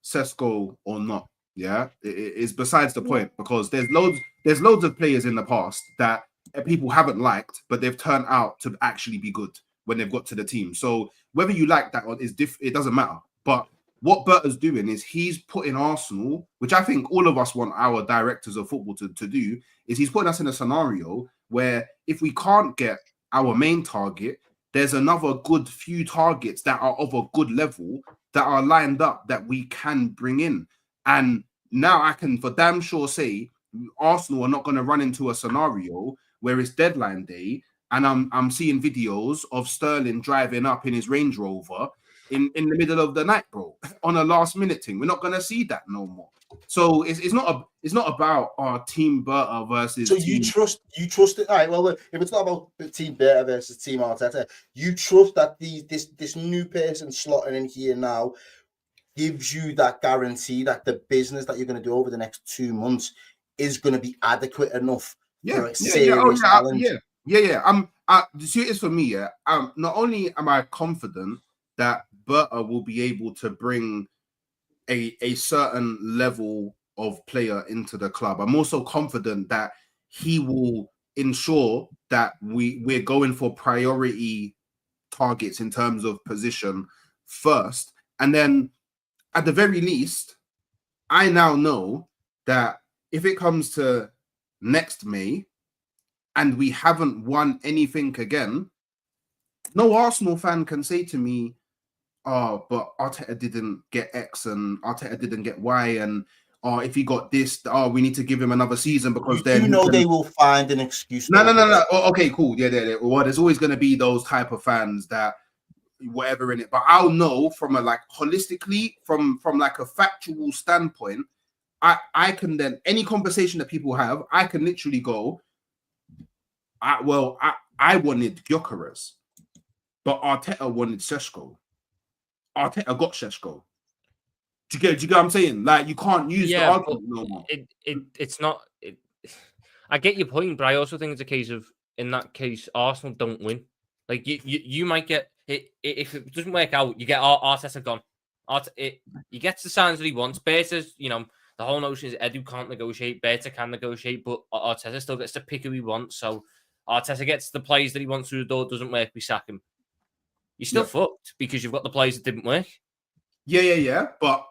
[SPEAKER 6] Sesko or not, yeah, it's besides the point, because there's loads of players in the past that people haven't liked, but they've turned out to actually be good when they've got to the team. So whether you like that or it doesn't matter. But what Berta's doing is he's putting Arsenal, which I think all of us want our directors of football to do, is he's putting us in a scenario where if we can't get our main target, there's another good few targets that are of a good level that are lined up that we can bring in. And now I can for damn sure say Arsenal are not going to run into a scenario where it's deadline day and I'm seeing videos of Sterling driving up in his Range Rover in the middle of the night, bro, on a last minute thing. We're not going to see that no more. So it's not about our team Berta versus.
[SPEAKER 1] So
[SPEAKER 6] team...
[SPEAKER 1] you trust it. All right. Well, if it's not about team Berta versus team Arteta, you trust that this new person slotting in here now gives you that guarantee that the business that you're going to do over the next 2 months is going to be adequate enough for a serious challenge.
[SPEAKER 6] The see, it's for me. Yeah. Not only am I confident that Berta will be able to bring a certain level of player into the club, I'm also confident that he will ensure that we're going for priority targets in terms of position first. And then at the very least, I now know that if it comes to next May and we haven't won anything again, no Arsenal fan can say to me, oh, but Arteta didn't get X and Arteta didn't get Y, and if he got this, we need to give him another season because then
[SPEAKER 1] you know they will find an excuse.
[SPEAKER 6] No. Oh, okay, cool. Yeah. Well, there's always going to be those type of fans that whatever in it, but I'll know from a like holistically, from like a factual standpoint, I can then any conversation that people have, I can literally go, I wanted Gyökeres, but Arteta wanted Šeško. Arteta got Šeško. Do you get what I'm saying? Like, you can't use the argument no more.
[SPEAKER 3] It's not. I get your point, but I also think it's a case of, in that case, Arsenal don't win. Like, you might get it if it doesn't work out. You get Arteta gone. He gets the signs that he wants. Berta's, the whole notion is Edu can't negotiate. Berta can negotiate, but Arteta still gets to pick who he wants. So Arteta gets the players that he wants through the door. Doesn't work, we sack him. You're still fucked because you've got the players that didn't work.
[SPEAKER 6] Yeah. But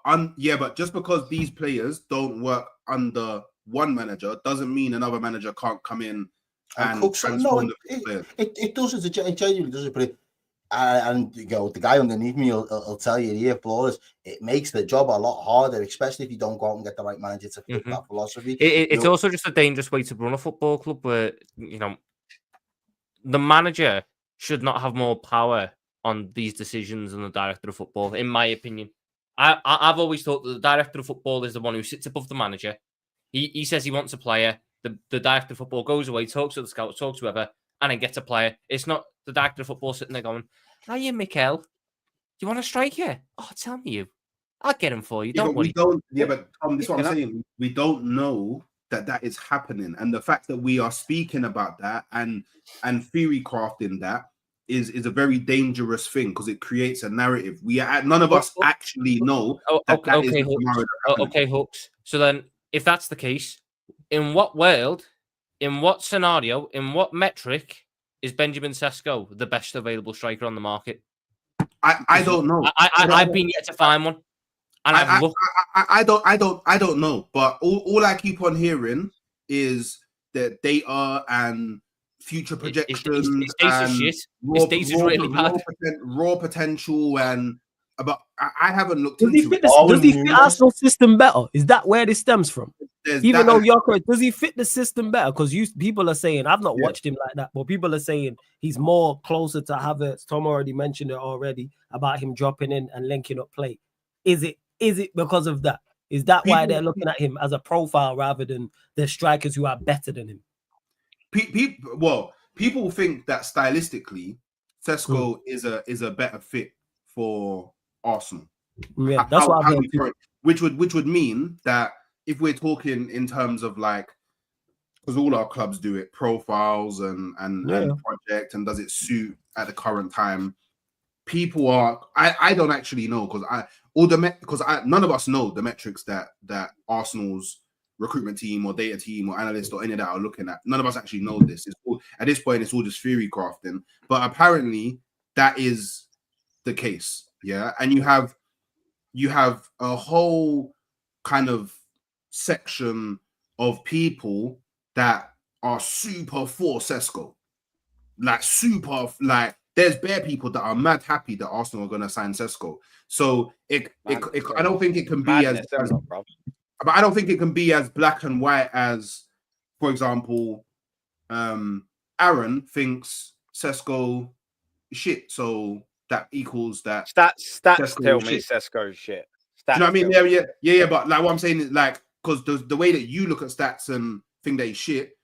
[SPEAKER 6] just because these players don't work under one manager doesn't mean another manager can't come in and
[SPEAKER 1] cook some. No, it does. It genuinely does. But the guy underneath me will tell you here, Flores, it makes the job a lot harder, especially if you don't go out and get the right manager to fit that philosophy.
[SPEAKER 3] It's also just a dangerous way to run a football club where, the manager should not have more power on these decisions than the director of football, in my opinion. I've always thought that the director of football is the one who sits above the manager. He says he wants a player. The director of football goes away, talks to the scouts, talks to whoever, and then gets a player. It's not the director of football sitting there going, "Hiya, Mikel, do you want a striker? Oh, tell me you. I'll get him for you. Don't worry."
[SPEAKER 6] But Tom, this is what I'm saying. We don't know that is happening, and the fact that we are speaking about that and theory crafting that is a very dangerous thing because it creates a narrative. None of us actually know that is
[SPEAKER 3] okay, Hooks. So then, if that's the case, in what world, in what scenario, in what metric is Benjamin Sesko the best available striker on the market?
[SPEAKER 6] I don't know.
[SPEAKER 3] I've been yet to find one, and
[SPEAKER 6] I don't know. But all I keep on hearing is that data and future projections raw potential and about. I haven't looked into it.
[SPEAKER 5] Does he fit Arsenal system better? Is that where this stems from? Does he fit the system better? Because people are saying, I've not watched him like that, but people are saying he's more closer to Havertz. Tom already mentioned it already about him dropping in and linking up play. Is it because of that? Is that why they're looking at him as a profile rather than the strikers who are better than him?
[SPEAKER 6] People think that stylistically, Sesko is a better fit for Arsenal.
[SPEAKER 5] Yeah, that's what I've heard.
[SPEAKER 6] Which would mean that if we're talking in terms of like, because all our clubs do it, profiles and project, and does it suit at the current time? People are. I don't actually know because none of us know the metrics that Arsenal's recruitment team or data team or analyst or any of that are looking at. None of us actually know this. At this point, it's all just theory crafting. But apparently, that is the case. Yeah, and you have a whole kind of section of people that are super for Sesko, there's bare people that are mad happy that Arsenal are going to sign Sesko. So I don't think it can be but I don't think it can be as black and white as, for example, Aaron thinks Sesko shit, so that equals that.
[SPEAKER 4] Stats tell me Sesko shit.
[SPEAKER 6] Do you know what I mean? Yeah. But like what I'm saying is like, because the way that you look at stats and think that he's shit,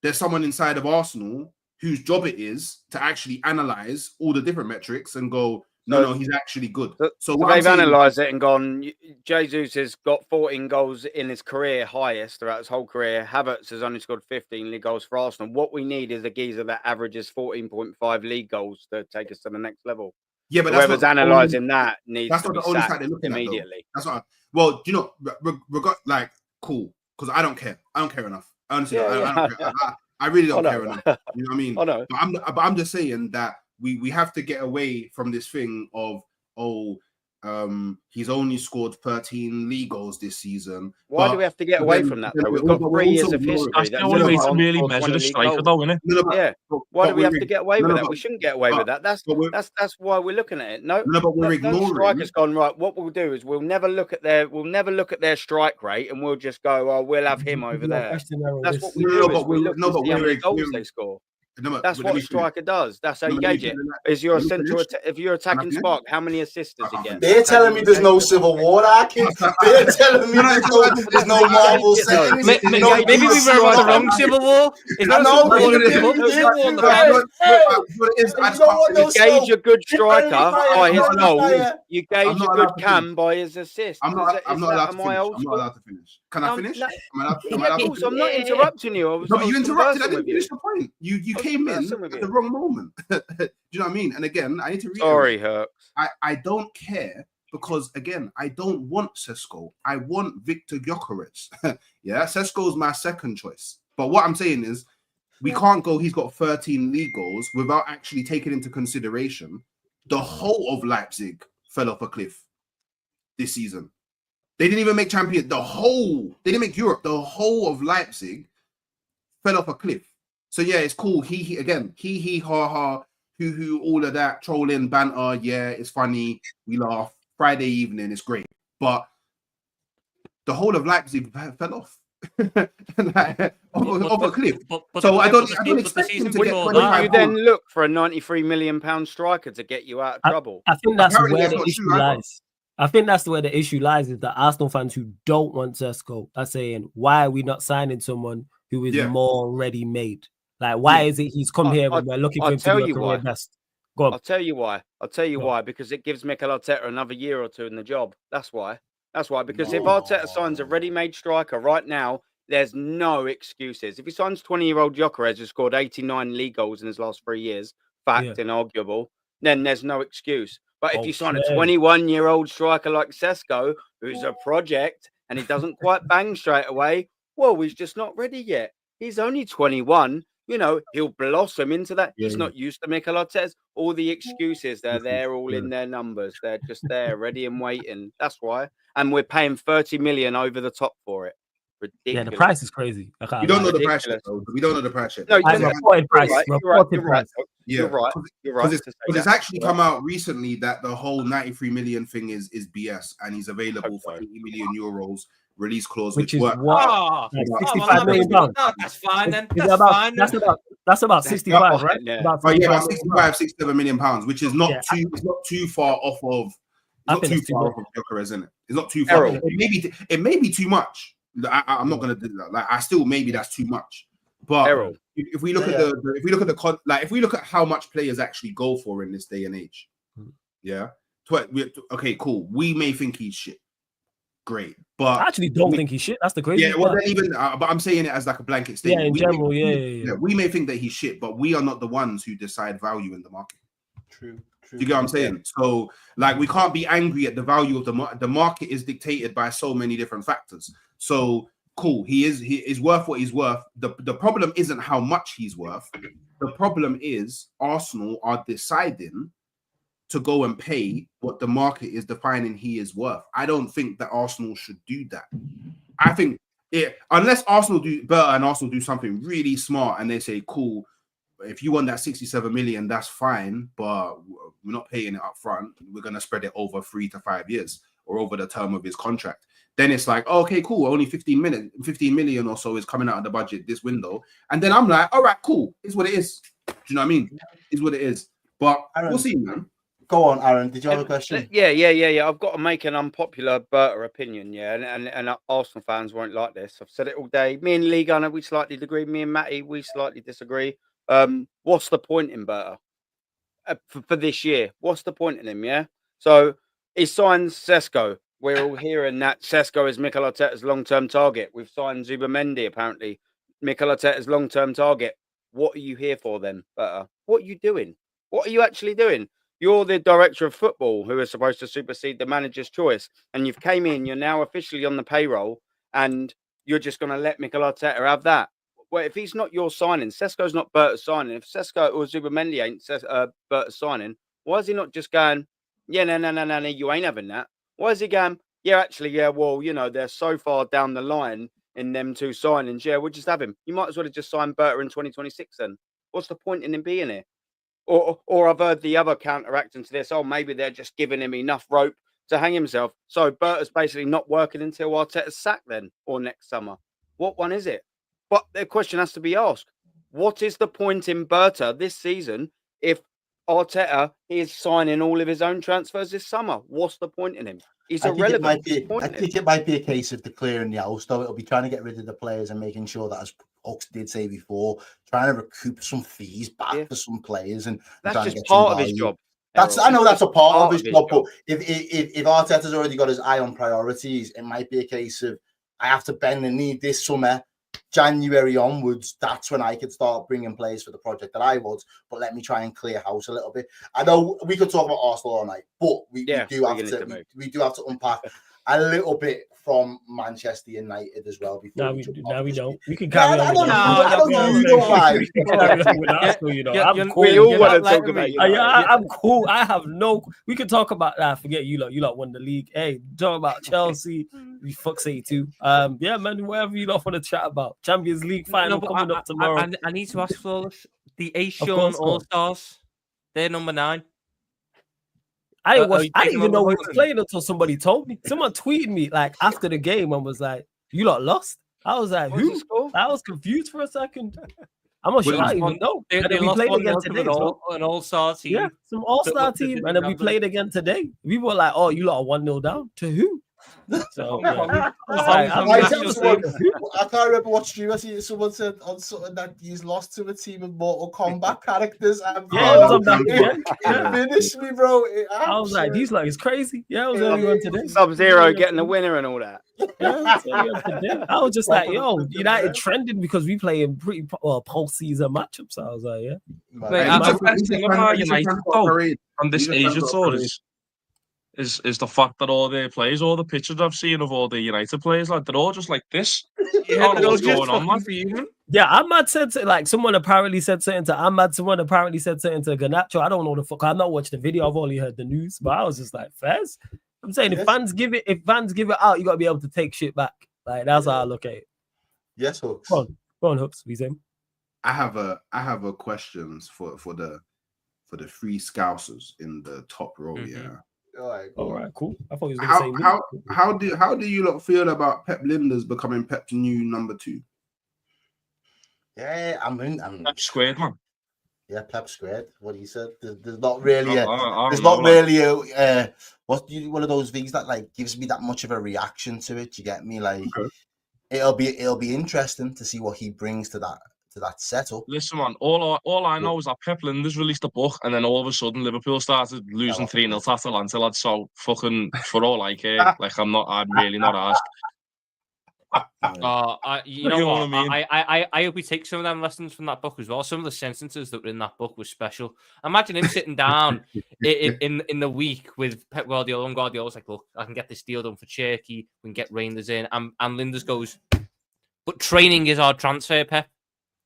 [SPEAKER 6] there's someone inside of Arsenal whose job it is to actually analyze all the different metrics and go, no, he's actually good.
[SPEAKER 4] So they've analysed it and gone, Jesus has got 14 goals in his career, highest throughout his whole career. Havertz has only scored 15 league goals for Arsenal. What we need is a geezer that averages 14.5 league goals to take us to the next level.
[SPEAKER 6] Yeah, but
[SPEAKER 4] whoever's analysing that needs
[SPEAKER 6] that's
[SPEAKER 4] to
[SPEAKER 6] not
[SPEAKER 4] be
[SPEAKER 6] the only
[SPEAKER 4] sacked
[SPEAKER 6] side they're looking
[SPEAKER 4] immediately.
[SPEAKER 6] At, that's not. Do you know? Cool, because I don't care. I don't care enough. Honestly, I don't care. I really don't care enough. You know what I mean?
[SPEAKER 4] I know.
[SPEAKER 6] But I'm just saying that we have to get away from this thing of He's only scored 13 league goals this season.
[SPEAKER 4] Why
[SPEAKER 6] But
[SPEAKER 4] do we have to get away from that, though? We've got 3 years of history.
[SPEAKER 2] That's the
[SPEAKER 4] that
[SPEAKER 2] only way
[SPEAKER 4] Liverpool
[SPEAKER 2] to really
[SPEAKER 4] scored
[SPEAKER 2] measure
[SPEAKER 4] 20
[SPEAKER 2] a
[SPEAKER 4] league
[SPEAKER 2] striker,
[SPEAKER 4] goals.
[SPEAKER 2] though, innit?
[SPEAKER 4] Yeah. Why do we have
[SPEAKER 6] we're
[SPEAKER 4] to get away with that?
[SPEAKER 6] but-
[SPEAKER 4] We shouldn't get away with that. That's why we're looking at it. No,
[SPEAKER 6] but we're
[SPEAKER 4] no
[SPEAKER 6] ignoring.
[SPEAKER 4] striker's gone right. What we'll do is we'll never look at their strike rate, and we'll just go, oh, we'll have him over there. That's what we do. Is we look and see how many goals they score. That's what a striker does. That's how you gauge it. Is your central if you're attacking spark, how many assists does he get?
[SPEAKER 1] They're telling me there's no Civil War, Arkin. They're telling me there's no Marvel settings.
[SPEAKER 3] Maybe we were on the wrong Civil War. It's not
[SPEAKER 1] No,
[SPEAKER 3] Civil War in the
[SPEAKER 1] maybe
[SPEAKER 3] club,
[SPEAKER 1] we
[SPEAKER 3] Civil War in the fans.
[SPEAKER 4] You gauge a good striker by his goals.
[SPEAKER 1] fire.
[SPEAKER 4] You gauge a
[SPEAKER 6] not
[SPEAKER 4] good
[SPEAKER 6] allowed to
[SPEAKER 4] cam by his assists.
[SPEAKER 6] I'm not allowed to
[SPEAKER 4] Am
[SPEAKER 6] finish.
[SPEAKER 4] I old
[SPEAKER 6] I'm not
[SPEAKER 4] school?
[SPEAKER 6] allowed to finish. Can I finish?
[SPEAKER 4] No.
[SPEAKER 6] Am I allowed
[SPEAKER 4] Yeah,
[SPEAKER 6] to
[SPEAKER 4] of course, I'm not interrupting you. I was
[SPEAKER 6] No, but you interrupted. I
[SPEAKER 4] conversing
[SPEAKER 6] didn't
[SPEAKER 4] with you.
[SPEAKER 6] finish the point. You came in
[SPEAKER 4] conversing with
[SPEAKER 6] at
[SPEAKER 4] you.
[SPEAKER 6] the wrong moment. Do you know what I mean? And again, I need to reiterate.
[SPEAKER 4] Sorry, Hercs.
[SPEAKER 6] I don't care because again, I don't want Sesko. I want Victor Gyökeres. Yeah, Sesko's my second choice. But what I'm saying is, we can't go. He's got 13 league goals without actually taking into consideration the whole of Leipzig fell off a cliff this season. They didn't even make champion. They didn't make Europe. The whole of Leipzig fell off a cliff. So yeah, it's cool. He again, ha ha, hoo, all of that trolling banter. Yeah, it's funny. We laugh. Friday evening, it's great. But the whole of Leipzig fell off. Like, off a cliff. So I don't expect him to get 25
[SPEAKER 4] Wouldn't you then
[SPEAKER 6] goals.
[SPEAKER 4] look for a £93 million striker to get you out of trouble?
[SPEAKER 5] I think that's
[SPEAKER 6] Apparently
[SPEAKER 5] where
[SPEAKER 6] that's
[SPEAKER 5] the
[SPEAKER 6] not
[SPEAKER 5] issue
[SPEAKER 6] true either.
[SPEAKER 5] lies. I think that's where the issue lies is that Arsenal fans who don't want Sesko are saying, why are we not signing someone who is more ready-made? Like, why is it he's come here when we're looking for him to do a career best? Go on.
[SPEAKER 4] I'll tell you why. Why. Because it gives Mikel Arteta another year or two in the job. That's why. Because if Arteta signs a ready-made striker right now, there's no excuses. If he signs 20-year-old Gyökeres who scored 89 league goals in his last 3 years, fact, inarguable, then there's no excuse. But if you sign a 21-year-old striker like Sesko, who's a project, and he doesn't quite bang straight away, well, he's just not ready yet. He's only 21. You know, he'll blossom into that. He's not used to Mikel Arteta's. All the excuses, they're there all in their numbers. They're just there, ready and waiting. That's why. And we're paying 30 million over the top for it. Ridiculous.
[SPEAKER 5] Yeah, the price is crazy.
[SPEAKER 6] We don't know the price yet, though. We don't know the price yet.
[SPEAKER 4] No,
[SPEAKER 5] Reported price.
[SPEAKER 4] You're right.
[SPEAKER 6] Because it's actually come out recently that the whole 93 million thing is BS, and he's available for 80 million euros release clause,
[SPEAKER 5] which is
[SPEAKER 6] works.
[SPEAKER 5] what? 65 million pounds.
[SPEAKER 7] That's fine then.
[SPEAKER 5] That's about 65, right?
[SPEAKER 4] Yeah.
[SPEAKER 5] About
[SPEAKER 6] About
[SPEAKER 5] 65
[SPEAKER 6] 67 million pounds, which is not too far off of. Not too far off of Gyökeres, isn't it? It's not too far.
[SPEAKER 4] Errol.
[SPEAKER 6] It may be too much. I'm not gonna do that. Like, I still maybe that's too much. But
[SPEAKER 4] Errol.
[SPEAKER 6] if we look at if we look at how much players actually go for in this day and age, okay, cool. We may think he's shit. Great, but
[SPEAKER 5] I actually don't think he's shit. That's the crazy.
[SPEAKER 6] Yeah, well, then even but I'm saying it as like a blanket statement.
[SPEAKER 5] Yeah, in general,
[SPEAKER 6] we may think that he's shit, but we are not the ones who decide value in the market.
[SPEAKER 1] True.
[SPEAKER 6] Do you get what I'm saying? So, like, we can't be angry at the value of the market is dictated by so many different factors. So, cool, he is worth what he's worth. The problem isn't how much he's worth. The problem is Arsenal are deciding to go and pay what the market is defining he is worth. I don't think that Arsenal should do that. I think unless Berta and Arsenal do something really smart and they say, cool, if you want that 67 million, that's fine, but we're not paying it up front. We're going to spread it over 3 to 5 years or over the term of his contract. Then it's like, okay, cool. Only 15 million or so is coming out of the budget this window. And then I'm like, all right, cool. It's what it is. Do you know what I mean? It's what it is. But we'll see, man.
[SPEAKER 1] Go on, Aaron. Did you have a question?
[SPEAKER 4] Yeah. I've got to make an unpopular Berta opinion, and Arsenal fans won't like this. I've said it all day. Me and Lee Gunner, we slightly agree. Me and Matty, we slightly disagree. What's the point in Berta for this year? What's the point in him? Yeah. So he signs Sesko. We're all hearing that Sesko is Mikel Arteta's long-term target. We've signed Zubamendi, apparently. Mikel Arteta's long-term target. What are you here for then, Berta? What are you doing? What are you actually doing? You're the director of football who is supposed to supersede the manager's choice. And you've came in, you're now officially on the payroll, and you're just going to let Mikel Arteta have that. Well, if he's not your signing, Sesko's not Berta's signing. If Sesko or Zubamendi ain't Berta's signing, why is he not just going, Yeah, no, you ain't having that. Why is he going? Yeah, actually, yeah. Well, they're so far down the line in them two signings. Yeah, we'll just have him. You might as well have just signed Berta in 2026. Then what's the point in him being here? Or I've heard the other counteracting to this. Oh, maybe they're just giving him enough rope to hang himself. So Berta's basically not working until Arteta's sacked then, or next summer. What one is it? But the question has to be asked: what is the point in Berta this season if Arteta is signing all of his own transfers this summer? What's the point in him? He's irrelevant.
[SPEAKER 1] I think it might be a case of declaring the house, though. It'll be trying to get rid of the players and making sure that, as Ox did say before, trying to recoup some fees back for some players and
[SPEAKER 4] that's
[SPEAKER 1] trying
[SPEAKER 4] just
[SPEAKER 1] to get
[SPEAKER 4] part of his job.
[SPEAKER 1] I know that's a part of his job, but if Arteta's already got his eye on priorities, it might be a case of I have to bend the knee this summer. January onwards, that's when I could start bringing players for the project that I would. But let me try and clear house a little bit. I know we could talk about Arsenal all night, but we do have to unpack a little bit from Manchester United as well.
[SPEAKER 5] No, we don't. We can carry on. I'm cool.
[SPEAKER 4] We all want to talk about you.
[SPEAKER 5] I'm cool. I have no. We can talk about that. Forget you lot. You lot won the league. Hey, talk about Chelsea. We fuck say too. Yeah, man. Whatever you lot want to chat about. Champions League final coming up tomorrow.
[SPEAKER 3] I need to ask for the Asian All Stars. They're number 9.
[SPEAKER 5] I didn't even know who was playing until somebody told me. Someone tweeted me like after the game and was like, "You lot lost." I was like, "Who?" I was confused for a second. I'm not sure. I didn't even know.
[SPEAKER 3] They played again today. An all-star team.
[SPEAKER 5] Yeah, some all-star team, and then we played again today. We were like, "Oh, you lot are 1-0 down to who?" So yeah.
[SPEAKER 1] I can't remember what stream I see. Someone said on something that he's lost to a team of Mortal Kombat characters. It finished me, bro.
[SPEAKER 5] I was like, these like it's crazy. Yeah, I was only on today.
[SPEAKER 4] Sub-Zero getting the winner and all that.
[SPEAKER 5] Yeah, I was just like, yo, United trending because we playing pretty postseason matchups. So I was like, yeah.
[SPEAKER 2] The best thing about United though on this Asia tour is the fact that all their players, all the pictures I've seen of all the United players, like they're all just like this.
[SPEAKER 3] Yeah, they're all just fucking fuming.
[SPEAKER 5] Yeah, Ahmad said like someone apparently said something to Ahmad. Someone apparently said something to Garnacho. I don't know the fuck. I've not watched the video. I've only heard the news, but I was just like, Fez. I'm saying if fans give it out, you gotta be able to take shit back. Like that's how I look at it.
[SPEAKER 1] Yes, Hooks.
[SPEAKER 5] Go on, Hooks. We saying.
[SPEAKER 6] I have a questions for the 3 Scousers in the top row.
[SPEAKER 5] Mm-hmm.
[SPEAKER 6] Yeah.
[SPEAKER 5] All right, cool. I thought he was going to say
[SPEAKER 6] how do you lot feel about Pep Linders becoming Pep's new number 2?
[SPEAKER 1] Yeah, I'm
[SPEAKER 2] Pep squared, man.
[SPEAKER 1] Yeah, Pep squared. What he said. There's not really one of those things that like gives me that much of a reaction to it. You get me? Like it'll be interesting to see what he brings to that setup.
[SPEAKER 2] Listen, man, all I know is that Pep Linders released a book, and then all of a sudden Liverpool started losing 3-0 to Atalanta, lad. So fucking for all I care, like I'm really not asked.
[SPEAKER 3] You know what I mean? I hope we take some of them lessons from that book as well. Some of the sentences that were in that book were special. Imagine him sitting down in the week with Pep Guardiola, and Guardiola's like, look, I can get this deal done for Cherky, we can get Reinders in, and Linders goes, but training is our transfer, Pep.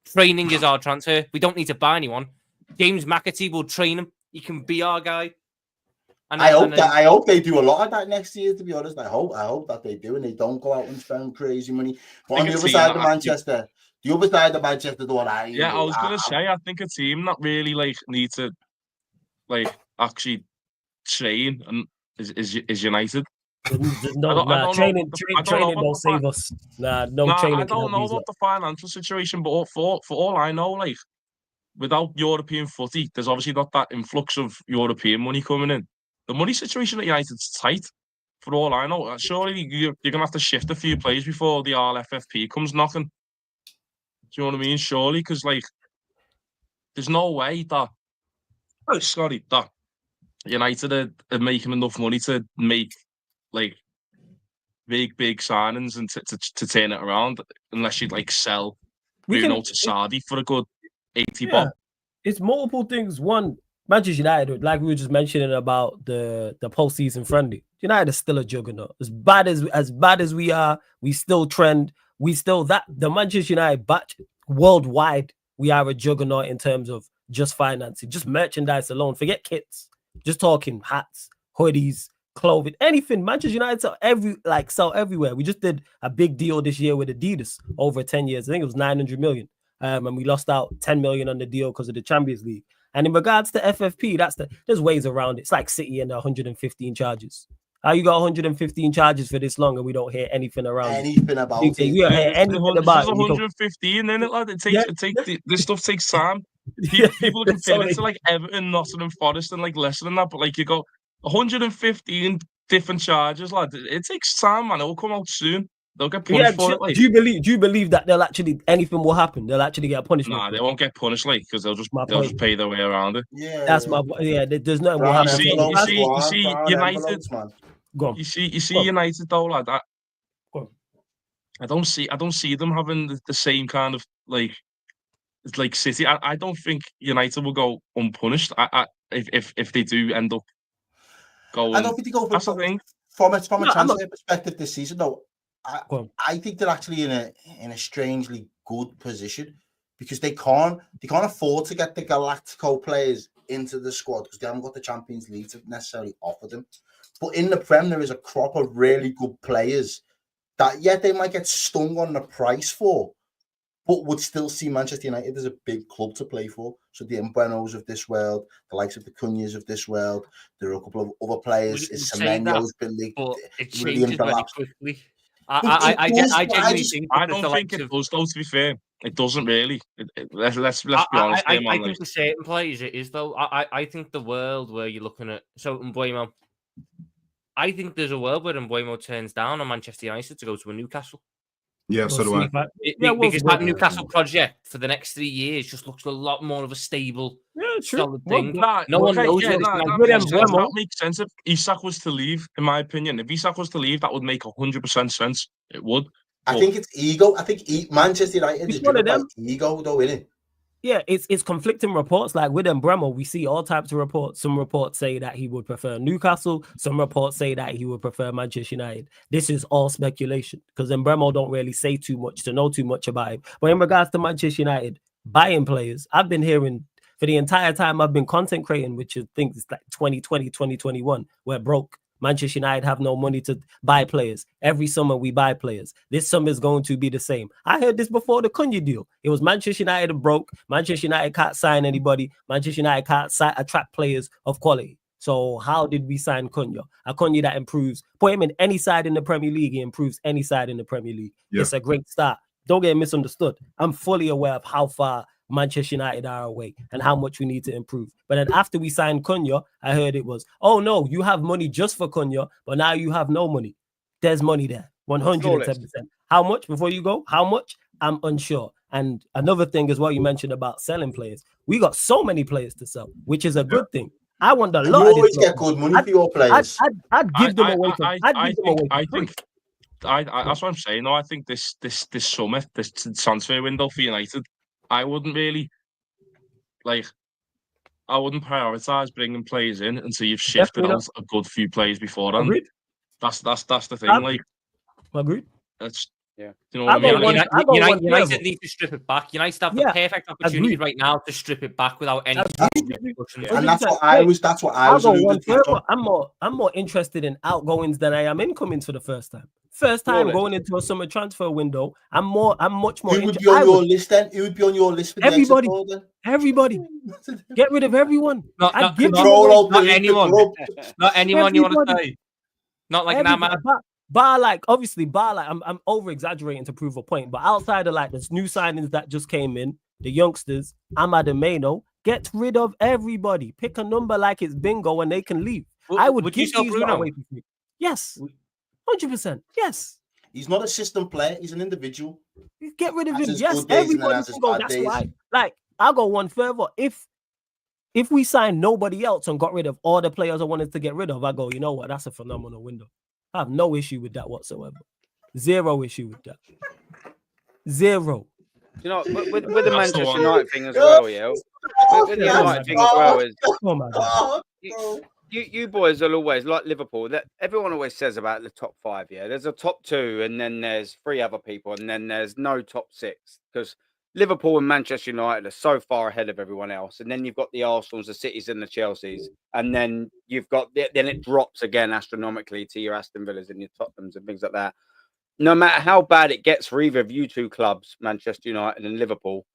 [SPEAKER 3] Training is our transfer. We don't need to buy anyone. James McAtee will train him. He can be our guy. And
[SPEAKER 1] I hope they do a lot of that next year. To be honest, I hope that they do, and they don't go out and spend crazy money. But on the other side of Manchester, the one I
[SPEAKER 2] was gonna say, I think a team that really like need to like actually train and is United.
[SPEAKER 5] Training don't save us. Training.
[SPEAKER 2] I don't know about the financial situation, but for all I know, like without European footy, there's obviously not that influx of European money coming in. The money situation at United's tight. For all I know, surely you're gonna have to shift a few players before the RFFP comes knocking. Do you know what I mean? Surely, because like there's no way that United are making enough money to make like big signings and to turn it around, unless you'd like sell Bruno to Saudi for a good 80 bob.
[SPEAKER 5] It's multiple things. One, Manchester United, like we were just mentioning about the postseason friendly. United is still a juggernaut. As bad as we are, we still trend. We still the Manchester United batch worldwide. We are a juggernaut in terms of just financing, just merchandise alone. Forget kits. Just talking hats, hoodies, clothing, anything. Manchester United sell everywhere. We just did a big deal this year with Adidas over 10 years. I think it was 900 million. And we lost out 10 million on the deal because of the Champions League. And in regards to FFP, there's ways around it. It's like City and the 115 charges. How you got 115 charges for this long and we don't hear anything around
[SPEAKER 1] anything about it?
[SPEAKER 5] You don't hear anything about
[SPEAKER 2] it.
[SPEAKER 5] It's
[SPEAKER 2] 115, isn't it, lad? This stuff takes time. People can fit into like Everton, Nottingham Forest, and like less than that. But like you go 115 different charges, lad. It takes time, man. It will come out soon. They'll get punished for it. Like.
[SPEAKER 5] Do you believe that anything will happen? They'll actually get a punishment?
[SPEAKER 2] Nah, they won't get punished, like, because they'll just pay their way around it.
[SPEAKER 5] Yeah, that's my There's nothing will happen.
[SPEAKER 2] You see United. You see United though, lad. I don't see them having the same kind of like City. I don't think United will go unpunished. If they do end up going.
[SPEAKER 1] I don't think they go from a transfer perspective this season though. I think they're actually in a strangely good position because they can't afford to get the Galactico players into the squad because they haven't got the Champions League to necessarily offer them. But in the Prem, there is a crop of really good players that they might get stung on the price for, but would still see Manchester United as a big club to play for. So the Mbuenos of this world, the likes of the Cunhas of this world, there are a couple of other players. Semenyo's been leaked.
[SPEAKER 3] But it changes very quickly. I
[SPEAKER 2] don't think it does, though, to be fair. It doesn't really. Let's be honest.
[SPEAKER 3] I think for certain players it is, though. I think the world where you're looking at... So, Mbuemo... I think there's a world where Mbuemo turns down on Manchester United to go to a Newcastle.
[SPEAKER 6] Yeah, so do I.
[SPEAKER 3] Because that Newcastle project for the next 3 years just looks a lot more of a stable, solid thing. No one knows
[SPEAKER 2] that makes sense. If Isak was to leave, in my opinion, if Isak was to leave, that would make 100% sense. It would.
[SPEAKER 1] I think it's ego. I think Manchester United is driven by ego, though, isn't it?
[SPEAKER 5] Yeah, it's conflicting reports. Like with Mbuemo, we see all types of reports. Some reports say that he would prefer Newcastle. Some reports say that he would prefer Manchester United. This is all speculation because Mbuemo don't really say too much to know too much about him. But in regards to Manchester United buying players, I've been hearing for the entire time I've been content creating, which I think is like 2020, 2021, we're broke. Manchester United have no money to buy players. Every summer we buy players. This summer is going to be the same. I heard this before the Cunha deal. It was Manchester United broke. Manchester United can't sign anybody. Manchester United can't attract players of quality. So how did we sign Cunha? A Cunha that improves. Put him in any side in the Premier League. He improves any side in the Premier League. Yeah. It's a great start. Don't get misunderstood. I'm fully aware of how far Manchester United are away and how much we need to improve. But then after we signed Cunha, I heard it was, oh no, you have money just for Cunha, but now you have no money. There's money there, 110%. How much before you go? How much? I'm unsure. And another thing as well, you mentioned about selling players. We got so many players to sell, which is a good thing. I want a lot of this. You
[SPEAKER 1] always get good money for your players.
[SPEAKER 5] I'd give them away.
[SPEAKER 2] I think that's what I'm saying. No, I think this summer, this transfer window for United, I wouldn't prioritize bringing players in until you've shifted out a good few players beforehand.
[SPEAKER 5] Agreed.
[SPEAKER 2] That's the thing.
[SPEAKER 5] Agreed.
[SPEAKER 2] That's you know what I
[SPEAKER 3] mean. United need to strip it back. United have the perfect opportunity right now to strip it back without any.
[SPEAKER 1] And that's what I was. That's what I was.
[SPEAKER 5] I'm more interested in outgoings than I am incomings for the first time. First time going into a summer transfer window, I'm much more.
[SPEAKER 1] Who would be on your list then? Who would be on your list for
[SPEAKER 5] everybody? Everybody, get rid of everyone.
[SPEAKER 3] Not anyone. Not anyone you want to say. Not like an man.
[SPEAKER 5] Bar like I'm over exaggerating to prove a point, but outside of like the new signings that just came in, the youngsters, Amorim, get rid of everybody. Pick a number like it's bingo and they can leave. I would give these away for free. Yes. 100%. Yes.
[SPEAKER 1] He's not a system player. He's an individual.
[SPEAKER 5] Get rid of him. Yes, everybody can go. That's why. Like, I'll go one further. If we signed nobody else and got rid of all the players I wanted to get rid of, I go, you know what? That's a phenomenal window. I have no issue with that whatsoever. Zero issue with that. Zero.
[SPEAKER 4] You know, with the Manchester United thing as well, yeah. With the United thing as well is.
[SPEAKER 5] Oh my God.
[SPEAKER 4] You boys will always, like Liverpool, that everyone always says about the top 5, yeah. There's a top 2 and then there's 3 other people and then there's no top 6 because Liverpool and Manchester United are so far ahead of everyone else, and then you've got the Arsenals, the Cities, and the Chelseas, and then you've got then it drops again astronomically to your Aston Villas and your Tottenhams and things like that. No matter how bad it gets for either of you two clubs, Manchester United and Liverpool,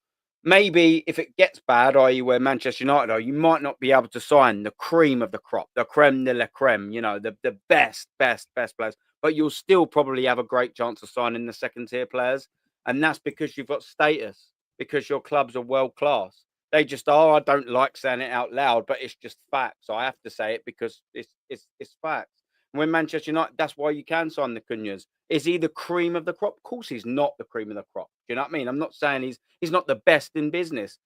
[SPEAKER 4] maybe if it gets bad, i.e., where Manchester United are, you might not be able to sign the cream of the crop, the creme de la creme, the best players, but you'll still probably have a great chance of signing the second tier players. And that's because you've got status, because your clubs are world class. They just are. I don't like saying it out loud, but it's just facts. I have to say it because it's facts. And when Manchester United, that's why you can sign the Cunhas. Is he the cream of the crop? Of course, he's not the cream of the crop. Do you know what I mean? I'm not saying he's not the best in business,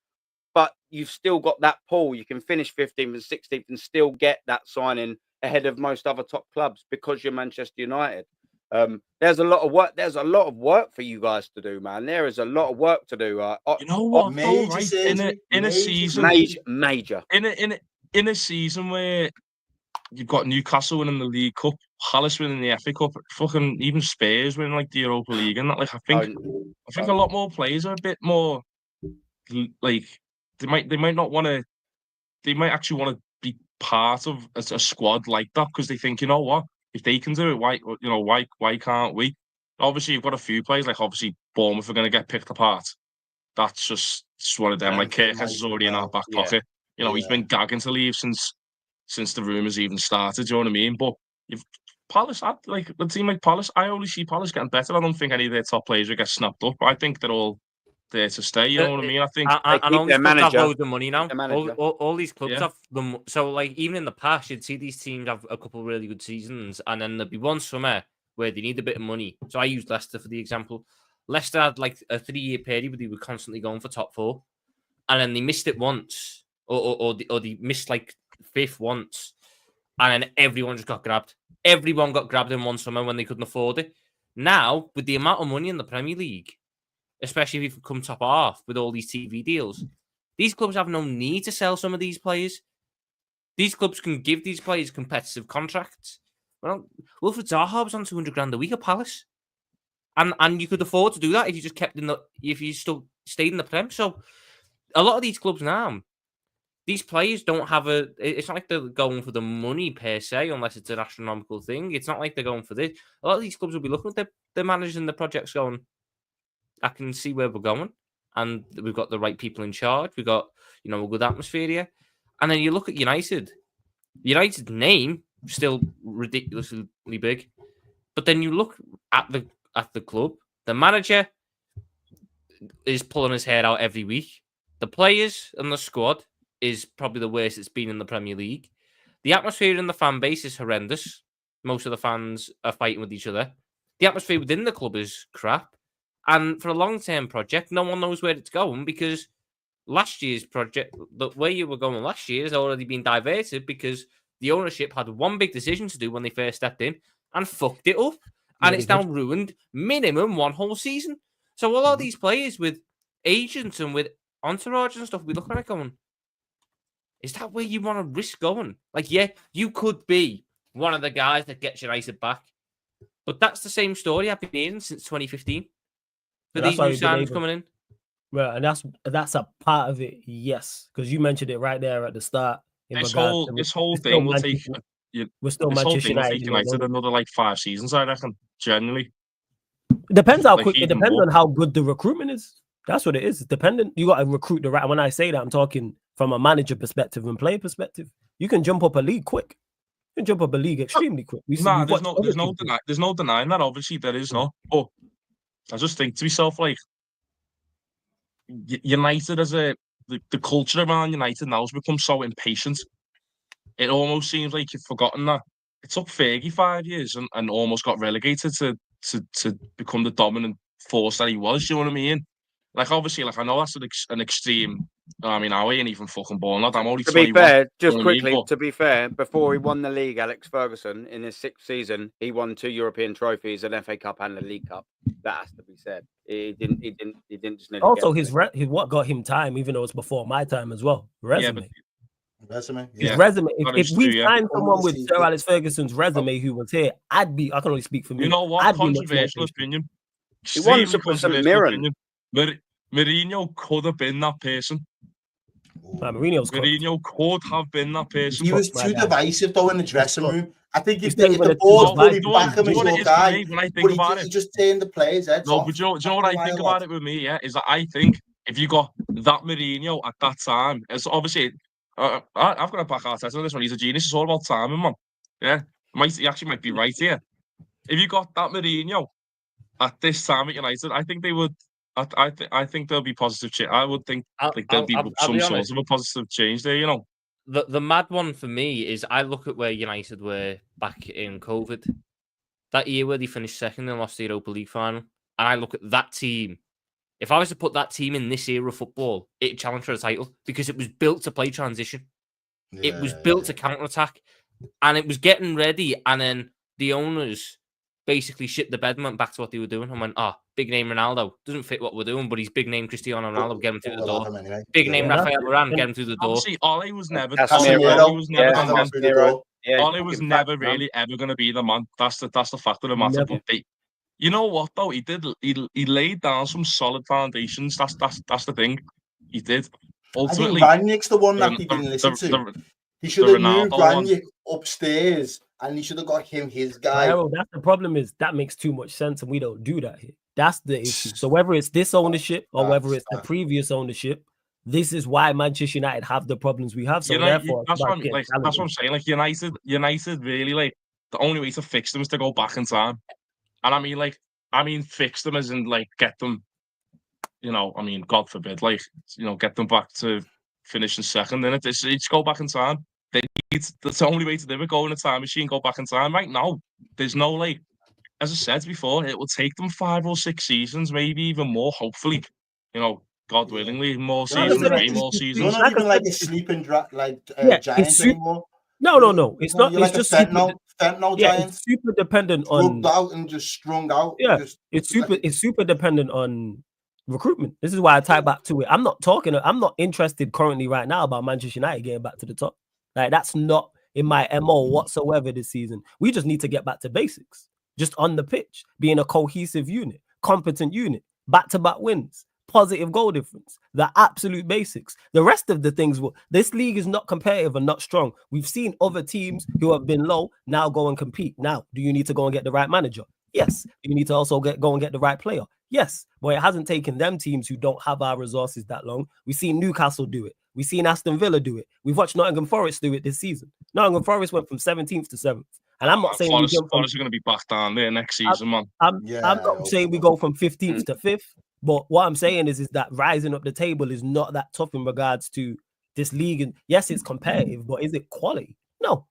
[SPEAKER 4] but you've still got that pool. You can finish 15th and 16th and still get that signing ahead of most other top clubs because you're Manchester United. There's a lot of work. There's a lot of work for you guys to do, man. There is a lot of work to do.
[SPEAKER 2] You know what?
[SPEAKER 1] Major
[SPEAKER 2] Right?
[SPEAKER 1] surgery,
[SPEAKER 2] In a season,
[SPEAKER 4] major.
[SPEAKER 2] In a season where you've got Newcastle winning the League Cup, Palace winning the FA Cup, fucking even Spurs winning like the Europa League, and that. Like I think a lot more players are a bit more like they might not want to. They might actually want to be part of a squad like that because they think, you know what, if they can do it, why can't we? Obviously, you've got a few players like obviously Bournemouth are going to get picked apart. That's just one of them. Like Kirkes is already in our back pocket. He's been gagging to leave since the rumours even started. Do you know what I mean? But if Palace, like a team like Palace, I only see Palace getting better. I don't think any of their top players will get snapped up. I think they're all there to stay. You know what I mean? I think
[SPEAKER 3] and all these clubs have loads of money now. All these clubs have them. So like even in the past, you'd see these teams have a couple of really good seasons, and then there'd be one summer where they need a bit of money. So I used Leicester for the example. Leicester had like a 3-year period where they were constantly going for top 4, and then they missed it once, or they missed like 5th once, and then everyone just got grabbed. Everyone got grabbed in one summer when they couldn't afford it. Now, with the amount of money in the Premier League, especially if you come top half with all these TV deals, these clubs have no need to sell some of these players. These clubs can give these players competitive contracts. Well, Wilfred Zaha was on 200 grand a week at Palace, and you could afford to do that if you just if you still stayed in the Prem. So, a lot of these clubs now, these players don't have it's not like they're going for the money per se, unless it's an astronomical thing. It's not like they're going for this. A lot of these clubs will be looking at their managers and the projects going, I can see where we're going, and we've got the right people in charge. We've got, a good atmosphere here. And then you look at United. United's name still ridiculously big, but then you look at the club. The manager is pulling his hair out every week. The players and the squad is probably the worst it's been in the Premier League. The atmosphere in the fan base is horrendous. Most of the fans are fighting with each other. The atmosphere within the club is crap. And for a long-term project, no one knows where it's going because last year's project, the way you were going last year, has already been diverted because the ownership had one big decision to do when they first stepped in and fucked it up. And it's now ruined minimum one whole season. So a lot of these players with agents and with entourage and stuff, we look at it going, is that where you want to risk going? Like, yeah, you could be one of the guys that gets United back. But that's the same story I've been hearing since 2015. For these new signings coming in.
[SPEAKER 5] Well, and that's a part of it, yes. Because you mentioned it right there at the start.
[SPEAKER 2] This whole thing will take United another like 5 seasons, I reckon, genuinely.
[SPEAKER 5] It depends how quick. It depends on how good the recruitment is. That's what it is. It's dependent. You got to recruit the right. When I say that, I'm talking from a manager perspective and player perspective. You can jump up a league quick. You can jump up a league extremely quick.
[SPEAKER 2] There's no denying that. Obviously, there is not. But I just think to myself, like, United the culture around United now has become so impatient. It almost seems like you've forgotten that it took Fergie 5 years and almost got relegated to become the dominant force that he was. You know what I mean? Like, obviously, like, I know that's an extreme. I mean, I ain't even fucking born. I'm only 21.
[SPEAKER 4] To be fair, just quickly, to be fair, before he won the league, Alex Ferguson, in his 6th season, he won 2 European trophies, an FA Cup and a League Cup. That has to be said. He didn't just.
[SPEAKER 5] Also, his what got him time, even though it's before my time as well. Resume. His resume. If we find someone with Sir Alex Ferguson's resume who was here, I can only speak for me.
[SPEAKER 2] You know what? Controversial opinion.
[SPEAKER 4] He won Super St. Mirren.
[SPEAKER 2] But Mourinho could have been that person.
[SPEAKER 5] Mourinho's cooked.
[SPEAKER 2] Mourinho could have been that person.
[SPEAKER 1] He was
[SPEAKER 5] my
[SPEAKER 1] too
[SPEAKER 5] guy.
[SPEAKER 1] divisive though in the dressing
[SPEAKER 5] cooked.
[SPEAKER 1] room. I think
[SPEAKER 5] He's
[SPEAKER 1] if
[SPEAKER 5] not
[SPEAKER 1] the
[SPEAKER 5] even a
[SPEAKER 1] board
[SPEAKER 5] too
[SPEAKER 1] fully
[SPEAKER 5] divisive.
[SPEAKER 1] back him as
[SPEAKER 2] what
[SPEAKER 1] your
[SPEAKER 2] it is for
[SPEAKER 1] guy,
[SPEAKER 2] me when I
[SPEAKER 1] but
[SPEAKER 2] think about
[SPEAKER 1] he
[SPEAKER 2] it.
[SPEAKER 1] just turned the players' heads
[SPEAKER 2] No,
[SPEAKER 1] off.
[SPEAKER 2] but do you know what I think about it with me? Yeah, is that I think if you got that Mourinho at that time, it's obviously I've got to back Arteta on this one. He's a genius. It's all about timing, man. Yeah, he actually might be right here. If you got that Mourinho at this time at United, I think they would. I think there'll be positive change. I would think like there'll be some sort of a positive change there. You know,
[SPEAKER 3] The mad one for me is I look at where United were back in COVID. That year where they finished second and lost the Europa League final. And I look at that team. If I was to put that team in this era of football, it'd challenge for a title because it was built to play transition. It was built to counter-attack. And it was getting ready. And then the owners basically shit the bed and went back to what they were doing and went, big name Ronaldo. Doesn't fit what we're doing, but he's big name Cristiano Ronaldo, get him through the door.
[SPEAKER 1] Anyway.
[SPEAKER 3] Big name Rafael Varane, get him through the door.
[SPEAKER 2] obviously Ole was never.
[SPEAKER 1] Casemiro.
[SPEAKER 2] Ole was never
[SPEAKER 1] Yeah,
[SPEAKER 2] the man.
[SPEAKER 1] Casemiro.
[SPEAKER 4] Yeah,
[SPEAKER 2] Ole was never really ever going to be the man. That's the fact of the matter.
[SPEAKER 5] Never.
[SPEAKER 2] But you know what though? He did. He laid down some solid foundations. That's the thing. He did. Ultimately,
[SPEAKER 1] I think Ranić's the one that he didn't listen to. He should have moved Ranić upstairs, and he should have got him his guy.
[SPEAKER 5] Errol, that's the problem is that makes too much sense, and we don't do that here. That's the issue. So whether it's this ownership or whether it's the previous ownership, this is why Manchester United have the problems we have. So therefore,
[SPEAKER 2] that's what I'm saying. Like United really like the only way to fix them is to go back in time. And I mean fix them as in like get them, God forbid, get them back to finishing second. Then it's go back in time. That's the only way to do it. Go in a time machine, go back in time. Right now, there's no as I said before, it will take them 5 or 6 seasons, maybe even more. Hopefully, God willingly, more seasons, way more seasons.
[SPEAKER 1] You're not even like a sleeping giant anymore.
[SPEAKER 5] No. It's not.
[SPEAKER 1] You're
[SPEAKER 5] It's
[SPEAKER 1] like
[SPEAKER 5] just
[SPEAKER 1] fentanyl giant.
[SPEAKER 5] It's super dependent on
[SPEAKER 1] drugged out and just strung out.
[SPEAKER 5] Yeah, it's super dependent on recruitment. This is why I tie back to it. I'm not interested currently right now about Manchester United getting back to the top. Like that's not in my MO whatsoever this season. We just need to get back to basics. Just on the pitch, being a cohesive unit, competent unit, back-to-back wins, positive goal difference, the absolute basics. The rest of the things, this league is not competitive and not strong. We've seen other teams who have been low now go and compete. Now, do you need to go and get the right manager? Yes. You need to also go and get the right player. Yes. But it hasn't taken them teams who don't have our resources that long. We've seen Newcastle do it. We've seen Aston Villa do it. We've watched Nottingham Forest do it this season. Nottingham Forest went from 17th to 7th. And I'm not saying
[SPEAKER 2] Forest are going to be back down there next season, man.
[SPEAKER 5] I'm not saying we go from 15th to 5th, but what I'm saying is that rising up the table is not that tough in regards to this league. And yes, it's competitive, but is it quality? No.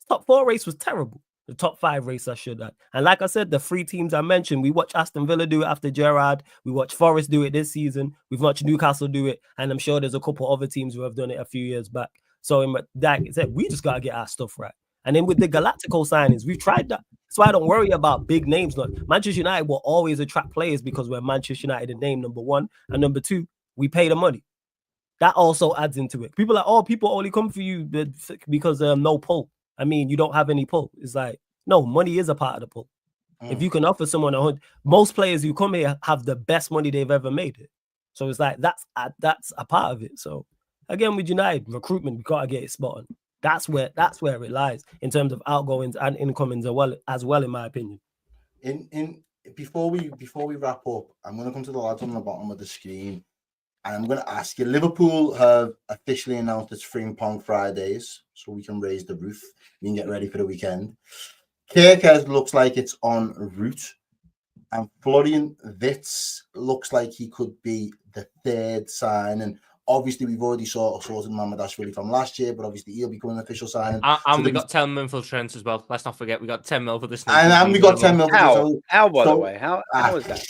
[SPEAKER 5] Top 4 race was terrible. The top 5 race, I should add. And like I said, the 3 teams I mentioned, we watched Aston Villa do it after Gerrard. We watched Forest do it this season. We've watched Newcastle do it. And I'm sure there's a couple other teams who have done it a few years back. So like I said, we just got to get our stuff right. And then with the Galactico signings, we've tried that. So I don't worry about big names. Like Manchester United will always attract players because we're Manchester United in name, number 1. And number 2, we pay the money. That also adds into it. People are like, people only come for you because no pull. I mean, you don't have any pull. It's like, no, money is a part of the pull. If you can offer someone 100, most players who come here have the best money they've ever made it. So it's like, that's a part of it. So again, with United, recruitment, we got to get it spot on. That's where it lies in terms of outgoings and incomings as well, in my opinion.
[SPEAKER 1] Before we wrap up, I'm going to come to the lads on the bottom of the screen, and I'm going to ask you. Liverpool have officially announced it's Frimpong Fridays, so we can raise the roof. We can get ready for the weekend. Kerkez looks like it's en route, and Florian Wirtz looks like he could be the 3rd sign. And obviously, we've already sorted Mamardashvili from last year, but obviously he'll become an official signing.
[SPEAKER 3] And we got 10 mil for Trent as well. Let's not forget, we got 10 mil for this.
[SPEAKER 1] And we got 10 mil.
[SPEAKER 4] How, by the way? How is that?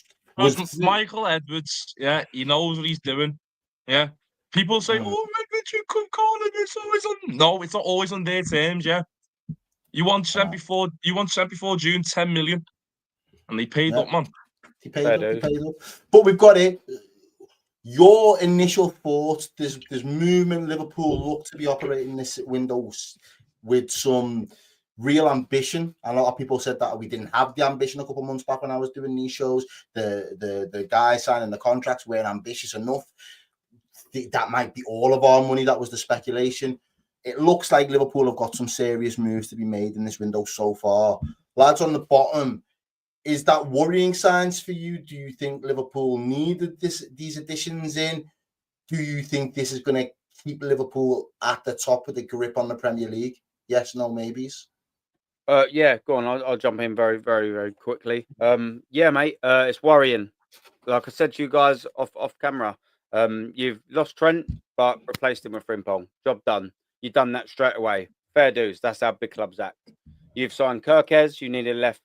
[SPEAKER 2] Michael Edwards, yeah, he knows what he's doing. Yeah. People say, Edwards, you could call it. It's always on. No, it's not always on their terms, yeah. You want sent before June 10 million. And they paid up, man.
[SPEAKER 1] He paid up. But we've got it. Your initial thoughts, there's movement. Liverpool look to be operating this window with some real ambition. A lot of people said that we didn't have the ambition a couple of months back when I was doing these shows. The guys signing the contracts weren't ambitious enough. That might be all of our money. That was the speculation. It looks like Liverpool have got some serious moves to be made in this window so far. Lads on the bottom, is that worrying signs for you? Do you think Liverpool needed these additions in? Do you think this is going to keep Liverpool at the top of the grip on the Premier League? Yes, no, maybes.
[SPEAKER 4] Yeah, go on. I'll jump in very, very, very quickly. Yeah, mate, it's worrying. Like I said to you guys off camera, you've lost Trent, but replaced him with Frimpong. Job done. You've done that straight away. Fair dues. That's how big clubs act. You've signed Kirkez. You need a left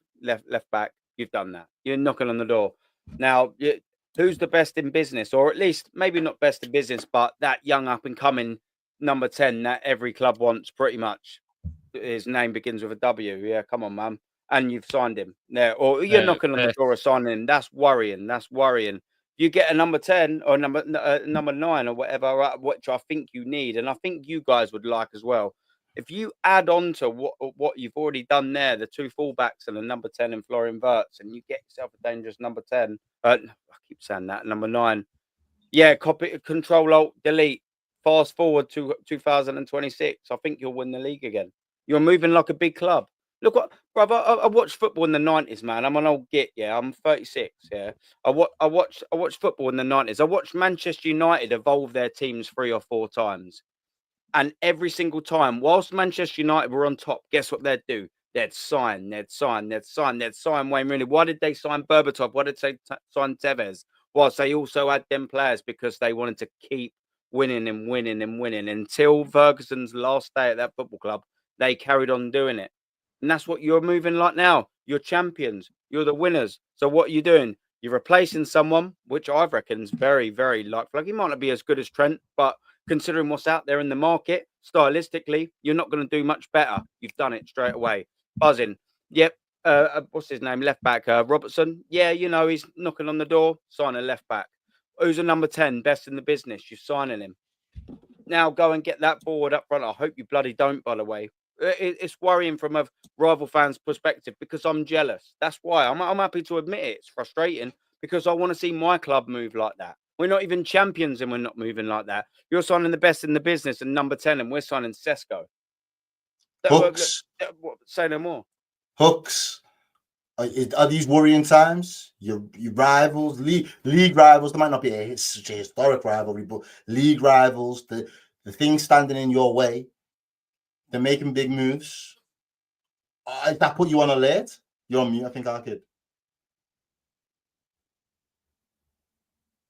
[SPEAKER 4] back. You've done that. You're knocking on the door. Now, who's the best in business, or at least maybe not best in business, but that young up and coming number 10 that every club wants pretty much. His name begins with a W. Yeah, come on, man. And you've signed him there, or you're knocking on the door of signing him. That's worrying. That's worrying. You get a number 10 or number 9 or whatever, which I think you need, and I think you guys would like as well. If you add on to what you've already done there, the 2 fullbacks and a number 10 in Florian Wirtz, and you get yourself a dangerous number 10. I keep saying that, number 9. Yeah, copy, Control, Alt, Delete. Fast forward to 2026. I think you'll win the league again. You're moving like a big club. Look what, brother. I watched football in the 90s, man. I'm an old git, yeah. I'm 36, yeah. I watched football in the 90s. I watched Manchester United evolve their teams 3 or 4 times, and every single time, whilst Manchester United were on top, guess what they'd do? They'd sign Wayne Rooney. Why did they sign Berbatov? Why did they sign Tevez? Whilst they also had them players because they wanted to keep winning and winning and winning until Ferguson's last day at that football club. They carried on doing it. And that's what you're moving like now. You're champions. You're the winners. So what are you doing? You're replacing someone, which I reckon is very, very likely. He might not be as good as Trent, but considering what's out there in the market, stylistically, you're not going to do much better. You've done it straight away. Buzzing. Yep. What's his name? Left back. Robertson. Yeah, you know, he's knocking on the door. Sign a left back. Who's a number 10? Best in the business. You're signing him. Now go and get that forward up front. I hope you bloody don't, by the way. It's worrying from a rival fan's perspective because I'm jealous. That's why I'm happy to admit it. It's frustrating because I want to see my club move like that. We're not even champions and we're not moving like that. You're signing the best in the business and number 10 and we're signing Sesko.
[SPEAKER 1] Hooks.
[SPEAKER 4] Say no more.
[SPEAKER 1] Hooks. Are these worrying times? Your rivals, league rivals, there might not be such a historic rivalry, but league rivals, the things standing in your way, they're making big moves. That put you on alert? You're on mute, I think, kid.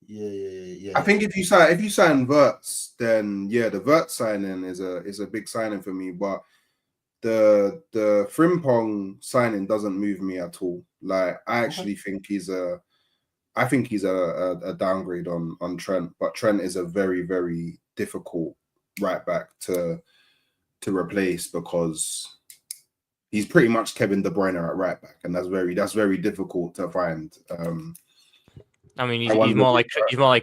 [SPEAKER 1] Yeah.
[SPEAKER 6] I think if you sign Wirtz, then yeah, the Wirtz signing is a big signing for me. But the Frimpong signing doesn't move me at all. Like I actually think he's a downgrade on Trent. But Trent is a very, very difficult right back to replace because he's pretty much Kevin De Bruyne at right back, and that's very difficult to find.
[SPEAKER 3] I mean, he's more like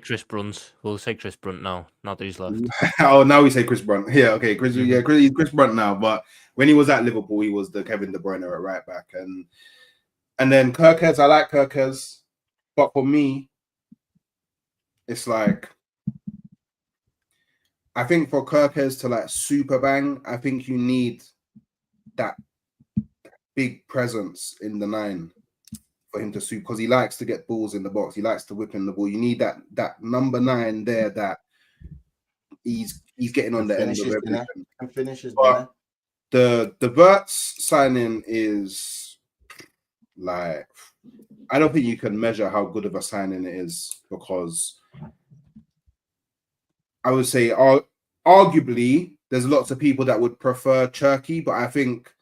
[SPEAKER 3] Chris Brunt. We'll say Chris Brunt now. Not that he's left.
[SPEAKER 6] Oh, now we say Chris Brunt. Yeah, okay, he's Chris Brunt now. But when he was at Liverpool, he was the Kevin De Bruyne at right back, and then Kirkez. I like Kirkez, but for me, it's like I think for Kirkez to like super bang, I think you need that big presence in the 9 for him to suit because he likes to get balls in the box. He likes to whip in the ball. You need that number 9 there that he's getting on the end of everything.
[SPEAKER 1] And finishes.
[SPEAKER 6] But the Wirtz signing is like I don't think you can measure how good of a signing it is because I would say arguably there's lots of people that would prefer Cherky, but I think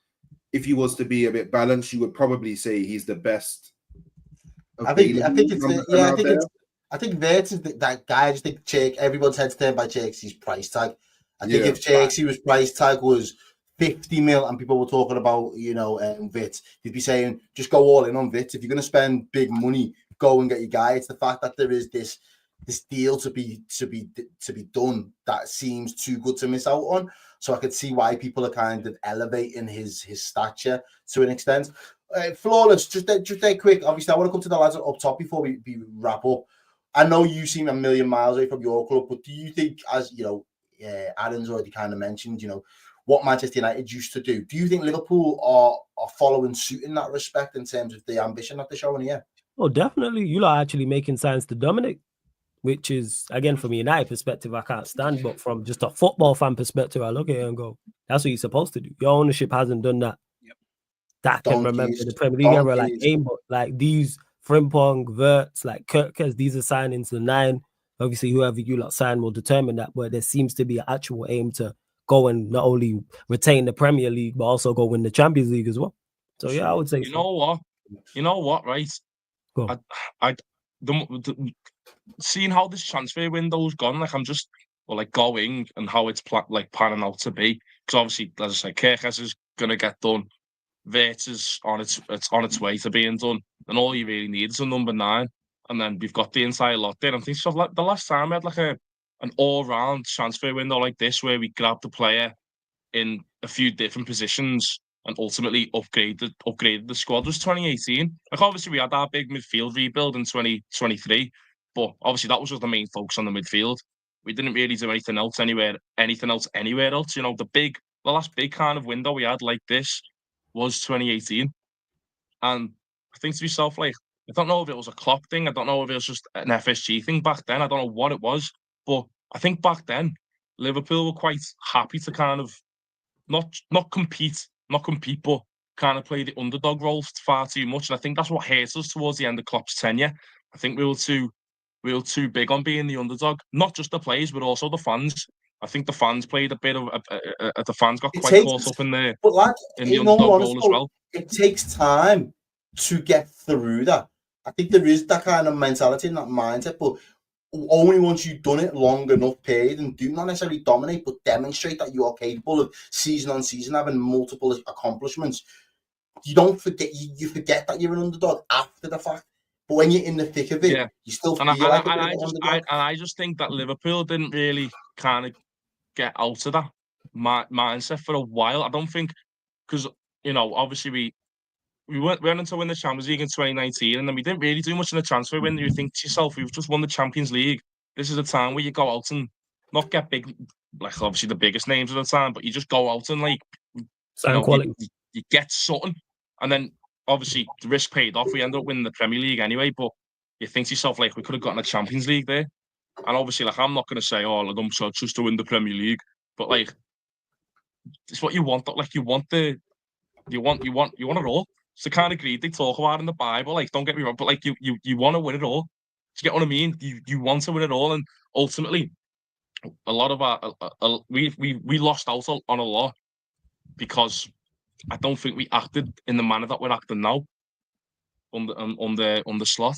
[SPEAKER 6] if he was to be a bit balanced, you would probably say he's the best.
[SPEAKER 1] I think Wirtz is that guy. I just think Cherky, everyone's head's turned by Cherky's price tag. I think if Cherky's price tag was 50 mil and people were talking about, Wirtz, you'd be saying, just go all in on Wirtz. If you're going to spend big money, go and get your guy. It's the fact that there is this this deal to be done that seems too good to miss out on. So I could see why people are kind of elevating his stature to an extent. Flawless, just a quick. Obviously, I want to come to the lads up top before we wrap up. I know you seem a million miles away from your club, but do you think, as you know, Aaron's already kind of mentioned, you know, what Manchester United used to do. Do you think Liverpool are following suit in that respect in terms of the ambition that they're showing here?
[SPEAKER 5] Oh, definitely. You lot are actually making signs to dominate, which is, again, from a United perspective, I can't stand. But from just a football fan perspective, I look at it and go, that's what you're supposed to do. Your ownership hasn't done that.
[SPEAKER 4] Yep.
[SPEAKER 5] That can remember the Premier League era, like aim, but like these Frimpong, Verts, like Kirkers, these are signings to 9. Obviously, whoever you lot sign will determine that. But there seems to be an actual aim to go and not only retain the Premier League, but also go win the Champions League as well. So yeah, I would say
[SPEAKER 2] You know what, right?
[SPEAKER 5] Go.
[SPEAKER 2] Seeing how this transfer window's gone, like I'm just going and how it's panning out to be. Because obviously, as I say, Kirkes is gonna get done. Vert is on its way to being done, and all you really need is a number 9, and then we've got the entire lot there. I'm thinking so. Like the last time we had like an all-round transfer window like this, where we grabbed the player in a few different positions and ultimately upgraded the squad, was 2018. Like obviously we had our big midfield rebuild in 2023, but obviously that was just the main focus on the midfield. We didn't really do anything else anywhere else. You know, the last big kind of window we had like this was 2018. And I think to myself, like, I don't know if it was a Klopp thing, I don't know if it was just an FSG thing back then, I don't know what it was, but I think back then Liverpool were quite happy to kind of not compete, but kind of play the underdog role far too much. And I think that's what hurt us towards the end of Klopp's tenure. I think we were too big on being the underdog, not just the players, but also the fans. I think the fans played a bit of the fans got quite caught up in the underdog role as well.
[SPEAKER 1] It takes time to get through that. I think there is that kind of mentality and that mindset, but only once you've done it long enough period and do not necessarily dominate, but demonstrate that you are capable of season on season having multiple accomplishments. You don't forget. You forget that you're an underdog after the fact. But when you're in the thick of it, you still feel like an underdog.
[SPEAKER 2] I just think that Liverpool didn't really kind of get out of that mindset for a while. I don't think, because, you know, obviously we went on to win the Champions League in 2019, and then we didn't really do much in the transfer window. You think to yourself, we've just won the Champions League. This is a time where you go out and not get big, like obviously the biggest names of the time, but you just go out and like, you get something. And then obviously the risk paid off. We end up winning the Premier League anyway, but you think to yourself, like, we could have gotten a Champions League there. And obviously, like, I'm not going to say, oh, like, I'm so just to win the Premier League, but like, it's what you want. Like, you want it all. It's the kind of greed they talk about in the Bible. Like, don't get me wrong, but like, you want to win it all. Do you get what I mean? You want to win it all, and ultimately, a lot of we lost out on a lot because I don't think we acted in the manner that we're acting now on the slot.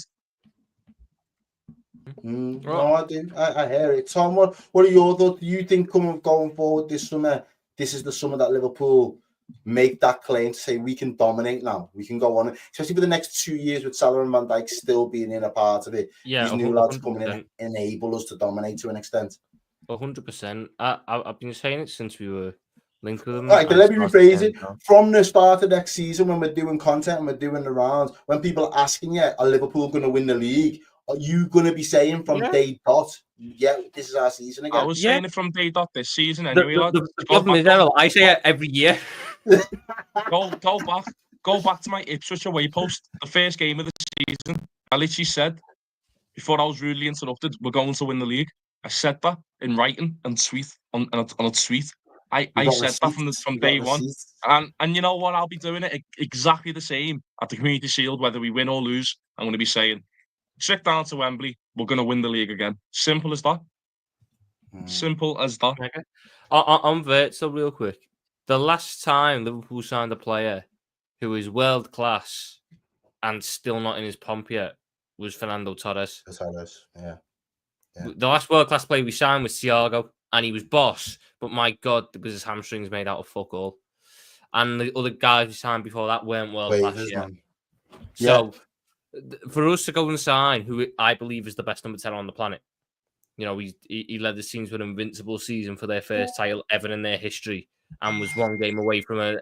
[SPEAKER 1] No, I do. I hear it. Tom, what are your thoughts? Do you think going forward this summer, this is the summer that Liverpool make that claim to say we can dominate now? We can go on, especially for the next 2 years with Salah and Van Dijk still being in a part of it.
[SPEAKER 3] Yeah,
[SPEAKER 1] these new lads coming in enable us to dominate to an extent.
[SPEAKER 3] 100%. I've been saying it since we were linked with them.
[SPEAKER 1] All right, let me rephrase it. From the start of next season, when we're doing content and we're doing the rounds, when people are asking you, are Liverpool going to win the league? Are you going to be saying from day dot, this is our season again?
[SPEAKER 2] I was saying it from day dot this season anyway.
[SPEAKER 3] The problem is, Errol, I say it every year.
[SPEAKER 2] Go back to my Ipswich away post, the first game of the season. I literally said, before I was rudely interrupted, we're going to win the league. I said that in writing and on a tweet. I said that from day one. And you know what? I'll be doing it exactly the same at the Community Shield, whether we win or lose. I'm going to be saying, sit down to Wembley, we're going to win the league again. Simple as that. Simple as that.
[SPEAKER 3] Okay. On Virtual, real quick. The last time Liverpool signed a player who is world class and still not in his pomp yet was Fernando Torres.
[SPEAKER 1] Yeah.
[SPEAKER 3] The last world class player we signed was Thiago, and he was boss. But my God, it was his hamstrings made out of fuck all. And the other guys we signed before that weren't world class yet. So for us to go and sign who I believe is the best number 10 on the planet, You know, he led the team to an invincible season for their first title ever in their history, and was one game away from an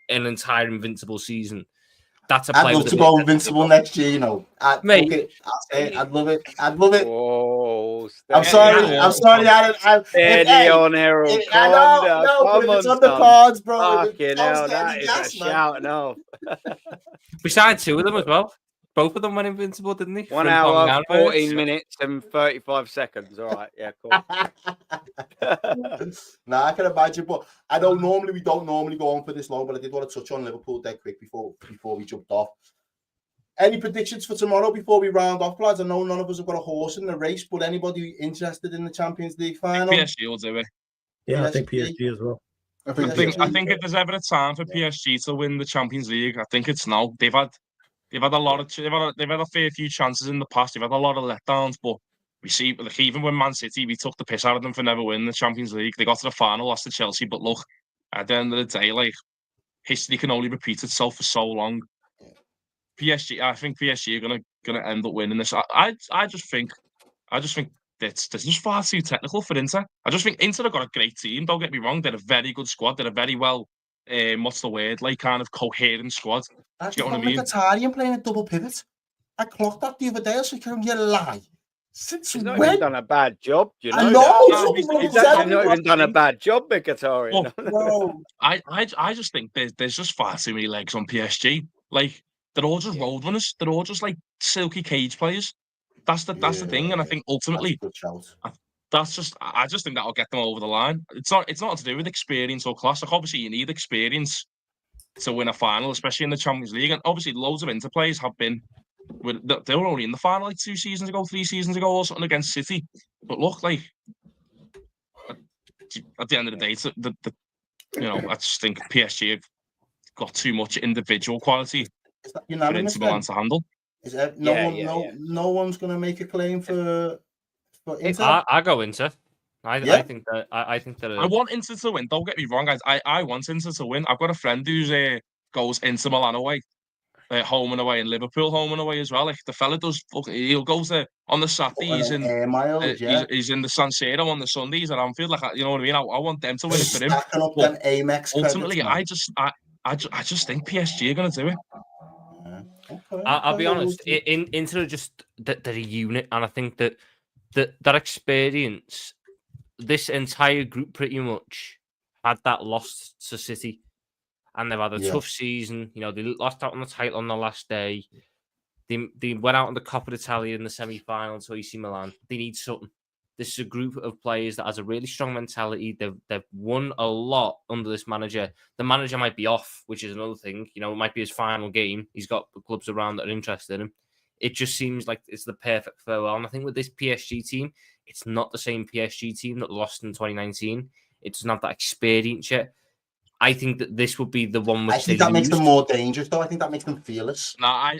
[SPEAKER 3] entire invincible season. That's a
[SPEAKER 1] I'd
[SPEAKER 3] player
[SPEAKER 1] love
[SPEAKER 3] with
[SPEAKER 1] to
[SPEAKER 3] a
[SPEAKER 1] go invincible next year, you know.
[SPEAKER 3] Mate,
[SPEAKER 1] Okay, I'll say it. I'd love it. I'd love it.
[SPEAKER 4] Oh,
[SPEAKER 1] I'm
[SPEAKER 2] Yeah,
[SPEAKER 1] sorry.
[SPEAKER 2] yeah,
[SPEAKER 1] I'm sorry.
[SPEAKER 4] steady on, Errol.
[SPEAKER 1] I
[SPEAKER 4] Calm
[SPEAKER 1] know,
[SPEAKER 4] down.
[SPEAKER 1] no, but
[SPEAKER 4] Come
[SPEAKER 1] if it's
[SPEAKER 4] on,
[SPEAKER 1] on the
[SPEAKER 4] son.
[SPEAKER 1] cards, bro, if
[SPEAKER 4] Fucking
[SPEAKER 1] it's
[SPEAKER 4] hell,
[SPEAKER 1] getting
[SPEAKER 4] that
[SPEAKER 1] the
[SPEAKER 4] is a
[SPEAKER 1] gas, man.
[SPEAKER 4] shout now.
[SPEAKER 3] we signed two of them as well. Both of them went invincible, didn't they?
[SPEAKER 4] 1
[SPEAKER 3] Frimpong
[SPEAKER 4] hour,
[SPEAKER 3] and
[SPEAKER 4] 14
[SPEAKER 3] Errol.
[SPEAKER 4] minutes and 35 seconds. All right, yeah, cool.
[SPEAKER 1] Nah, I can imagine, but I don't normally. We don't normally go on for this long, but I did want to touch on Liverpool dead quick before we jumped off. Any predictions for tomorrow before we round off, lads? I know none of us have got a horse in the race, but anybody interested in the Champions League final?
[SPEAKER 2] PSG will do it.
[SPEAKER 5] Yeah, I think
[SPEAKER 1] PSG.
[SPEAKER 5] PSG as well.
[SPEAKER 6] I think
[SPEAKER 2] I think if there's ever a time for PSG to win the Champions League, I think it's now. They've had a lot of they've had a fair few chances in the past. They've had a lot of letdowns, but we see, like, even when Man City, we took the piss out of them for never winning the Champions League. They got to the final, lost to Chelsea, but look, at the end of the day, like, history can only repeat itself for so long. PSG, I think PSG are gonna end up winning this. I just think it's just far too technical for Inter. I just think Inter have got a great team. Don't get me wrong; they're a very good squad. They're a very well, what's the word, like, kind of coherent squad. Do you get what I mean?
[SPEAKER 1] Mkhitaryan playing a double pivot. I clocked that the other day. I was thinking, you lie. Since
[SPEAKER 4] He's not
[SPEAKER 1] when?
[SPEAKER 4] even done a bad job. Do you know?
[SPEAKER 1] I know.
[SPEAKER 4] that? He's actually not even done a bad job, Mkhitaryan.
[SPEAKER 1] Bro.
[SPEAKER 2] I just think there's just far too many legs on PSG. Like, they're all just road runners. They're all just like silky cage players. That's the thing, and I think ultimately I just think that'll get them over the line. It's not to do with experience or class. Like, obviously you need experience to win a final, especially in the Champions League. And obviously loads of Inter players have been. They were only in the final like 3 seasons ago or something against City. But look, like, at the end of the day, I just think PSG have got too much individual quality for Inter Milan to handle.
[SPEAKER 1] No one's going to make a claim for Inter.
[SPEAKER 3] I go Inter. I think that I think that
[SPEAKER 2] I want Inter to win. Don't get me wrong, guys. I want Inter to win. I've got a friend who's goes Inter Milan away, home and away, and Liverpool home and away as well. Like, the fella does. He'll go to on the Saturday. He's in he's in the San Siro on the Sundays at Anfield. Like, you know what I mean. I want them to win it for him. But ultimately, I just think PSG are going to do it.
[SPEAKER 3] Okay. I'll be honest. Inter are just they're a unit, and I think that experience, this entire group pretty much had that loss to City, and they've had a tough season. You know, they lost out on the title on the last day. They went out on the Coppa d'Italia in the semi-final to AC Milan. They need something. This is a group of players that has a really strong mentality. They've won a lot under this manager. The manager might be off, which is another thing. You know, it might be his final game. He's got clubs around that are interested in him. It just seems like it's the perfect farewell. And I think with this PSG team, it's not the same PSG team that lost in 2019. It doesn't have that experience yet. I think that this would be the one which
[SPEAKER 1] I think that makes them more dangerous, though. I think that makes them fearless.
[SPEAKER 2] No,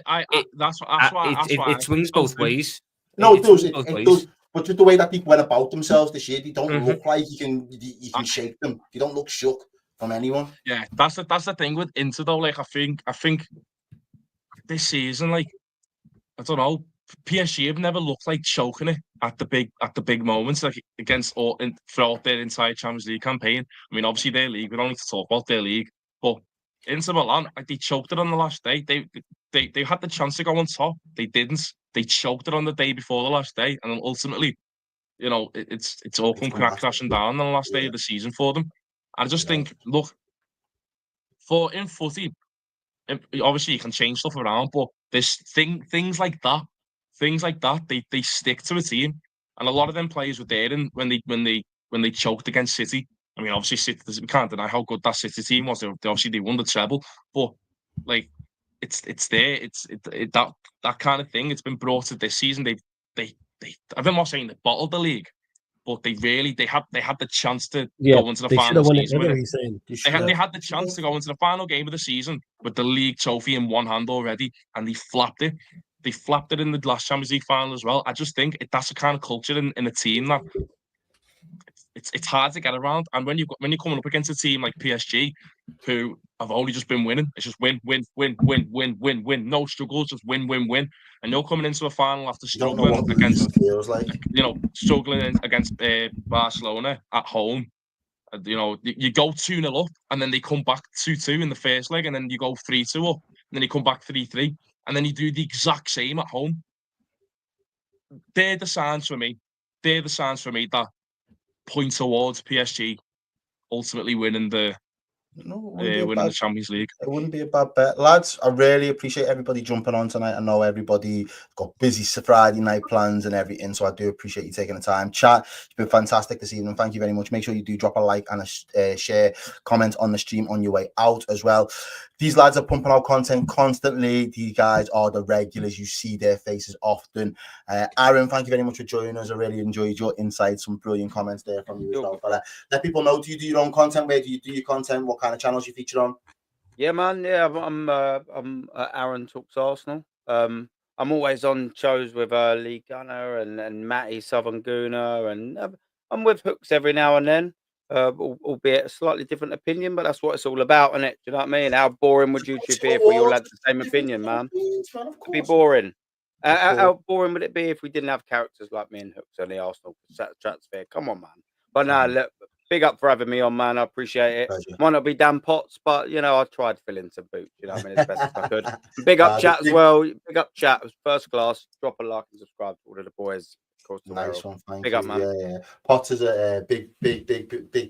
[SPEAKER 2] that's why
[SPEAKER 3] it swings both ways.
[SPEAKER 1] No, it does. It does. But just the way that people went about themselves this year, they don't look like you can shake them. They don't look shook from anyone.
[SPEAKER 2] Yeah, that's the thing with Inter, though. Like, I think this season, like, I don't know, PSG have never looked like choking it at the big moments, like against throughout their entire Champions League campaign. I mean, obviously their league, we don't need to talk about their league, but Inter Milan, like, they choked it on the last day. They had the chance to go on top. They didn't. They choked it on the day before the last day, and then ultimately, you know, it's all come crashing down on the last day of the season for them. I just think, look, in footy, obviously you can change stuff around, but this things like that, they stick to a team, and a lot of them players were there and when they choked against City. I mean, obviously City, we can't deny how good that City team was. They won the treble, but like, it's there. That kind of thing. It's been brought to this season. I'm not saying they bottled the league, but they had the chance to go into the final season with it. They had the chance to go into the final game of the season with the league trophy in one hand already, and they flapped it. They flapped it in the last Champions League final as well. I just think that's the kind of culture in a team that it's hard to get around. And when you're coming up against a team like PSG, who have only just been winning, it's just win, no struggles, just win. And you're coming into a final after
[SPEAKER 1] You don't know
[SPEAKER 2] struggling
[SPEAKER 1] what
[SPEAKER 2] against,
[SPEAKER 1] losing feels like.
[SPEAKER 2] struggling against Barcelona at home. You go 2-0 up, and then they come back 2-2 in the first leg, and then you go 3-2 up, and then you come back 3-3, and then you do the exact same at home. They're the signs for me. That point towards PSG ultimately winning the Champions League.
[SPEAKER 1] It wouldn't be a bad bet, lads. I really appreciate everybody jumping on tonight. I know everybody got busy Friday night plans and everything, so I do appreciate you taking the time. Chat, it's been fantastic this evening. Thank you very much. Make sure you do drop a like and a share, comment on the stream on your way out as well. These lads are pumping out content constantly. These guys are the regulars. You see their faces often. Aaron, thank you very much for joining us. I really enjoyed your insights. Some brilliant comments there from you as well, fella. Let people know, do you do your own content? Where do you do your content? What kind of channels you feature on?
[SPEAKER 4] Yeah, man. Yeah, I'm Aaron Talks Arsenal. I'm always on shows with Lee Gunner and Matty Southern Gooner, and I'm with Hooks every now and then. Albeit a slightly different opinion, but that's what it's all about, isn't it? Do you know what I mean? How boring would YouTube be if we all had the same opinion, man? It'd be boring. How boring would it be if we didn't have characters like me and Hooks on the Arsenal transfer? Come on, man. But no, look, big up for having me on, man. I appreciate it.
[SPEAKER 1] Pleasure.
[SPEAKER 4] Might not be Dan Potts, but I tried filling some boots. You know what I mean? As best as I could. Big up chat as well. Big up chat. It was first class. Drop a like and subscribe to all of the boys.
[SPEAKER 1] Nice one, thank
[SPEAKER 4] big
[SPEAKER 1] you.
[SPEAKER 4] Up, man.
[SPEAKER 1] Yeah. Potts is a big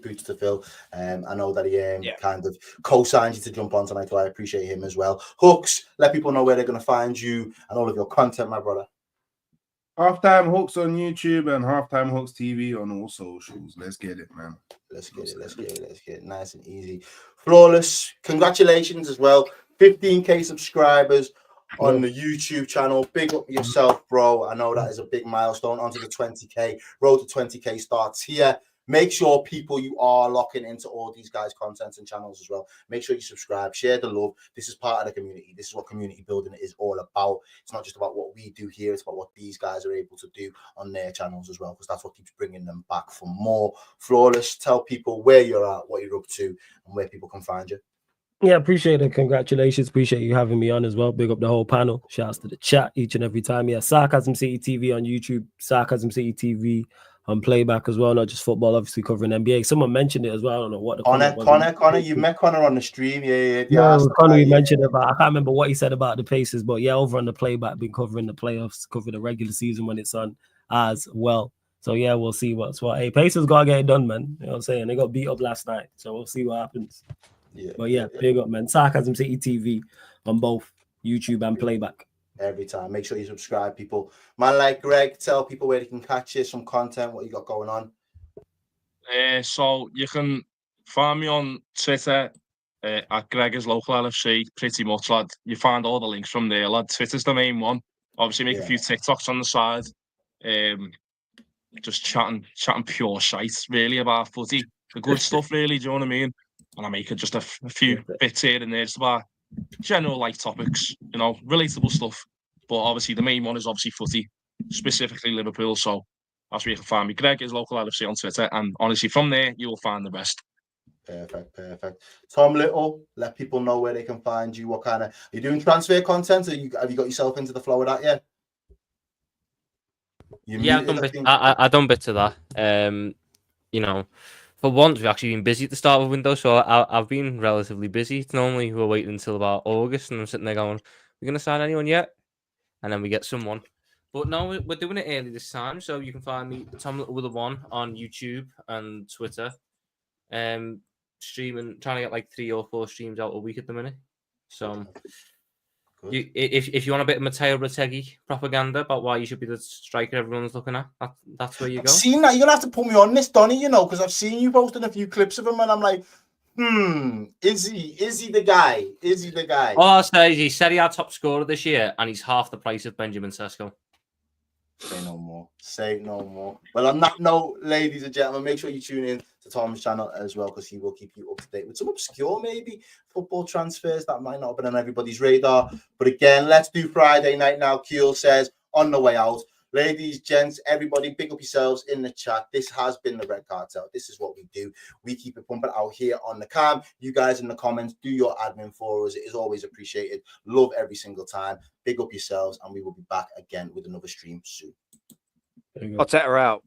[SPEAKER 1] boots to fill. I know that he kind of co-signed you to jump on tonight, so I appreciate him as well. Hooks, let people know where they're going to find you and all of your content, my brother.
[SPEAKER 6] Halftime Hooks on YouTube and Halftime Hooks TV on all socials. Let's get it, man.
[SPEAKER 1] Let's get it. Nice and easy. Flawless. Congratulations as well. 15k subscribers on the YouTube channel. Big up yourself, bro. I know that is a big milestone. Onto the 20k. Road to 20k starts here. Make sure, people, you are locking into all these guys' contents and channels as well. Make sure you subscribe, share the love. This is part of the community. This is what community building is all about. It's not just about what we do here. It's about what these guys are able to do on their channels as well, because that's what keeps bringing them back for more. Flawless, tell people where you're at, what you're up to, and where people can find you.
[SPEAKER 5] Yeah, appreciate it. Congratulations. Appreciate you having me on as well. Big up the whole panel. Shouts to the chat each and every time. Yeah, Sarcasm City TV on YouTube, Sarcasm City TV on playback as well, not just football, obviously covering NBA. Someone mentioned it as well. I don't know what the
[SPEAKER 1] Connor, you met Connor on the stream.
[SPEAKER 5] Yeah, Connor, you mentioned about, I can't remember what he said about the Pacers, but yeah, over on the playback, been covering the playoffs, covering the regular season when it's on as well. So yeah, we'll see what's what. Hey, Pacers gotta get it done, man. You know what I'm saying? They got beat up last night, so we'll see what happens. But yeah, big up, man. Sarcasm City TV on both YouTube and playback.
[SPEAKER 1] Every time. Make sure you subscribe, people. Man like Greg, tell people where they can catch you, some content, what you got going on.
[SPEAKER 2] So you can find me on Twitter at Greg's Local LFC, pretty much, lad. You find all the links from there, lad. Twitter's the main one. Obviously, make a few TikToks on the side. Just chatting pure shite, really, about footy. The good stuff, really, do you know what I mean? And I make it just a few bits here and there, just about general life topics, relatable stuff. But obviously, the main one is obviously footy, specifically Liverpool. So that's where you can find me. Greg is Local LFC on Twitter. And honestly, from there, you will find the rest.
[SPEAKER 1] Perfect. Tom Little, let people know where they can find you. What kind of, are you doing transfer content? Or have you got yourself into the flow of that yet?
[SPEAKER 3] I've done bits of that. For once, we've actually been busy at the start of the window, so I've been relatively busy. It's normally we're waiting until about August, and I'm sitting there going, "We're going to sign anyone yet?" And then we get someone. But no, we're doing it early this time, so you can find me, Tom Little with a 1, on YouTube and Twitter. Streaming, trying to get like 3 or 4 streams out a week at the minute. So, if you want a bit of Matteo Retegui propaganda about why you should be the striker everyone's looking at, that's where you go.
[SPEAKER 1] I've seen that. You're gonna have to put me on this, Donny, because I've seen you posting a few clips of him, and I'm like, is he the guy? Is he the guy?
[SPEAKER 3] All I'll say is he said he had top scorer this year, and he's half the price of Benjamin Sesko.
[SPEAKER 1] Say no more. Well, on that note, ladies and gentlemen, make sure you tune in to Tom's channel as well, because he will keep you up to date with some obscure, maybe, football transfers that might not have been on everybody's radar. But again, let's do Friday night now. Keel says, on the way out. Ladies, gents, everybody, pick up yourselves in the chat. This has been the Red Cartel. This is what we do. We keep it pumping out here on the cam. You guys in the comments, do your admin for us. It is always appreciated. Love every single time. Big up yourselves, and we will be back again with another stream soon.
[SPEAKER 4] I'll take her out.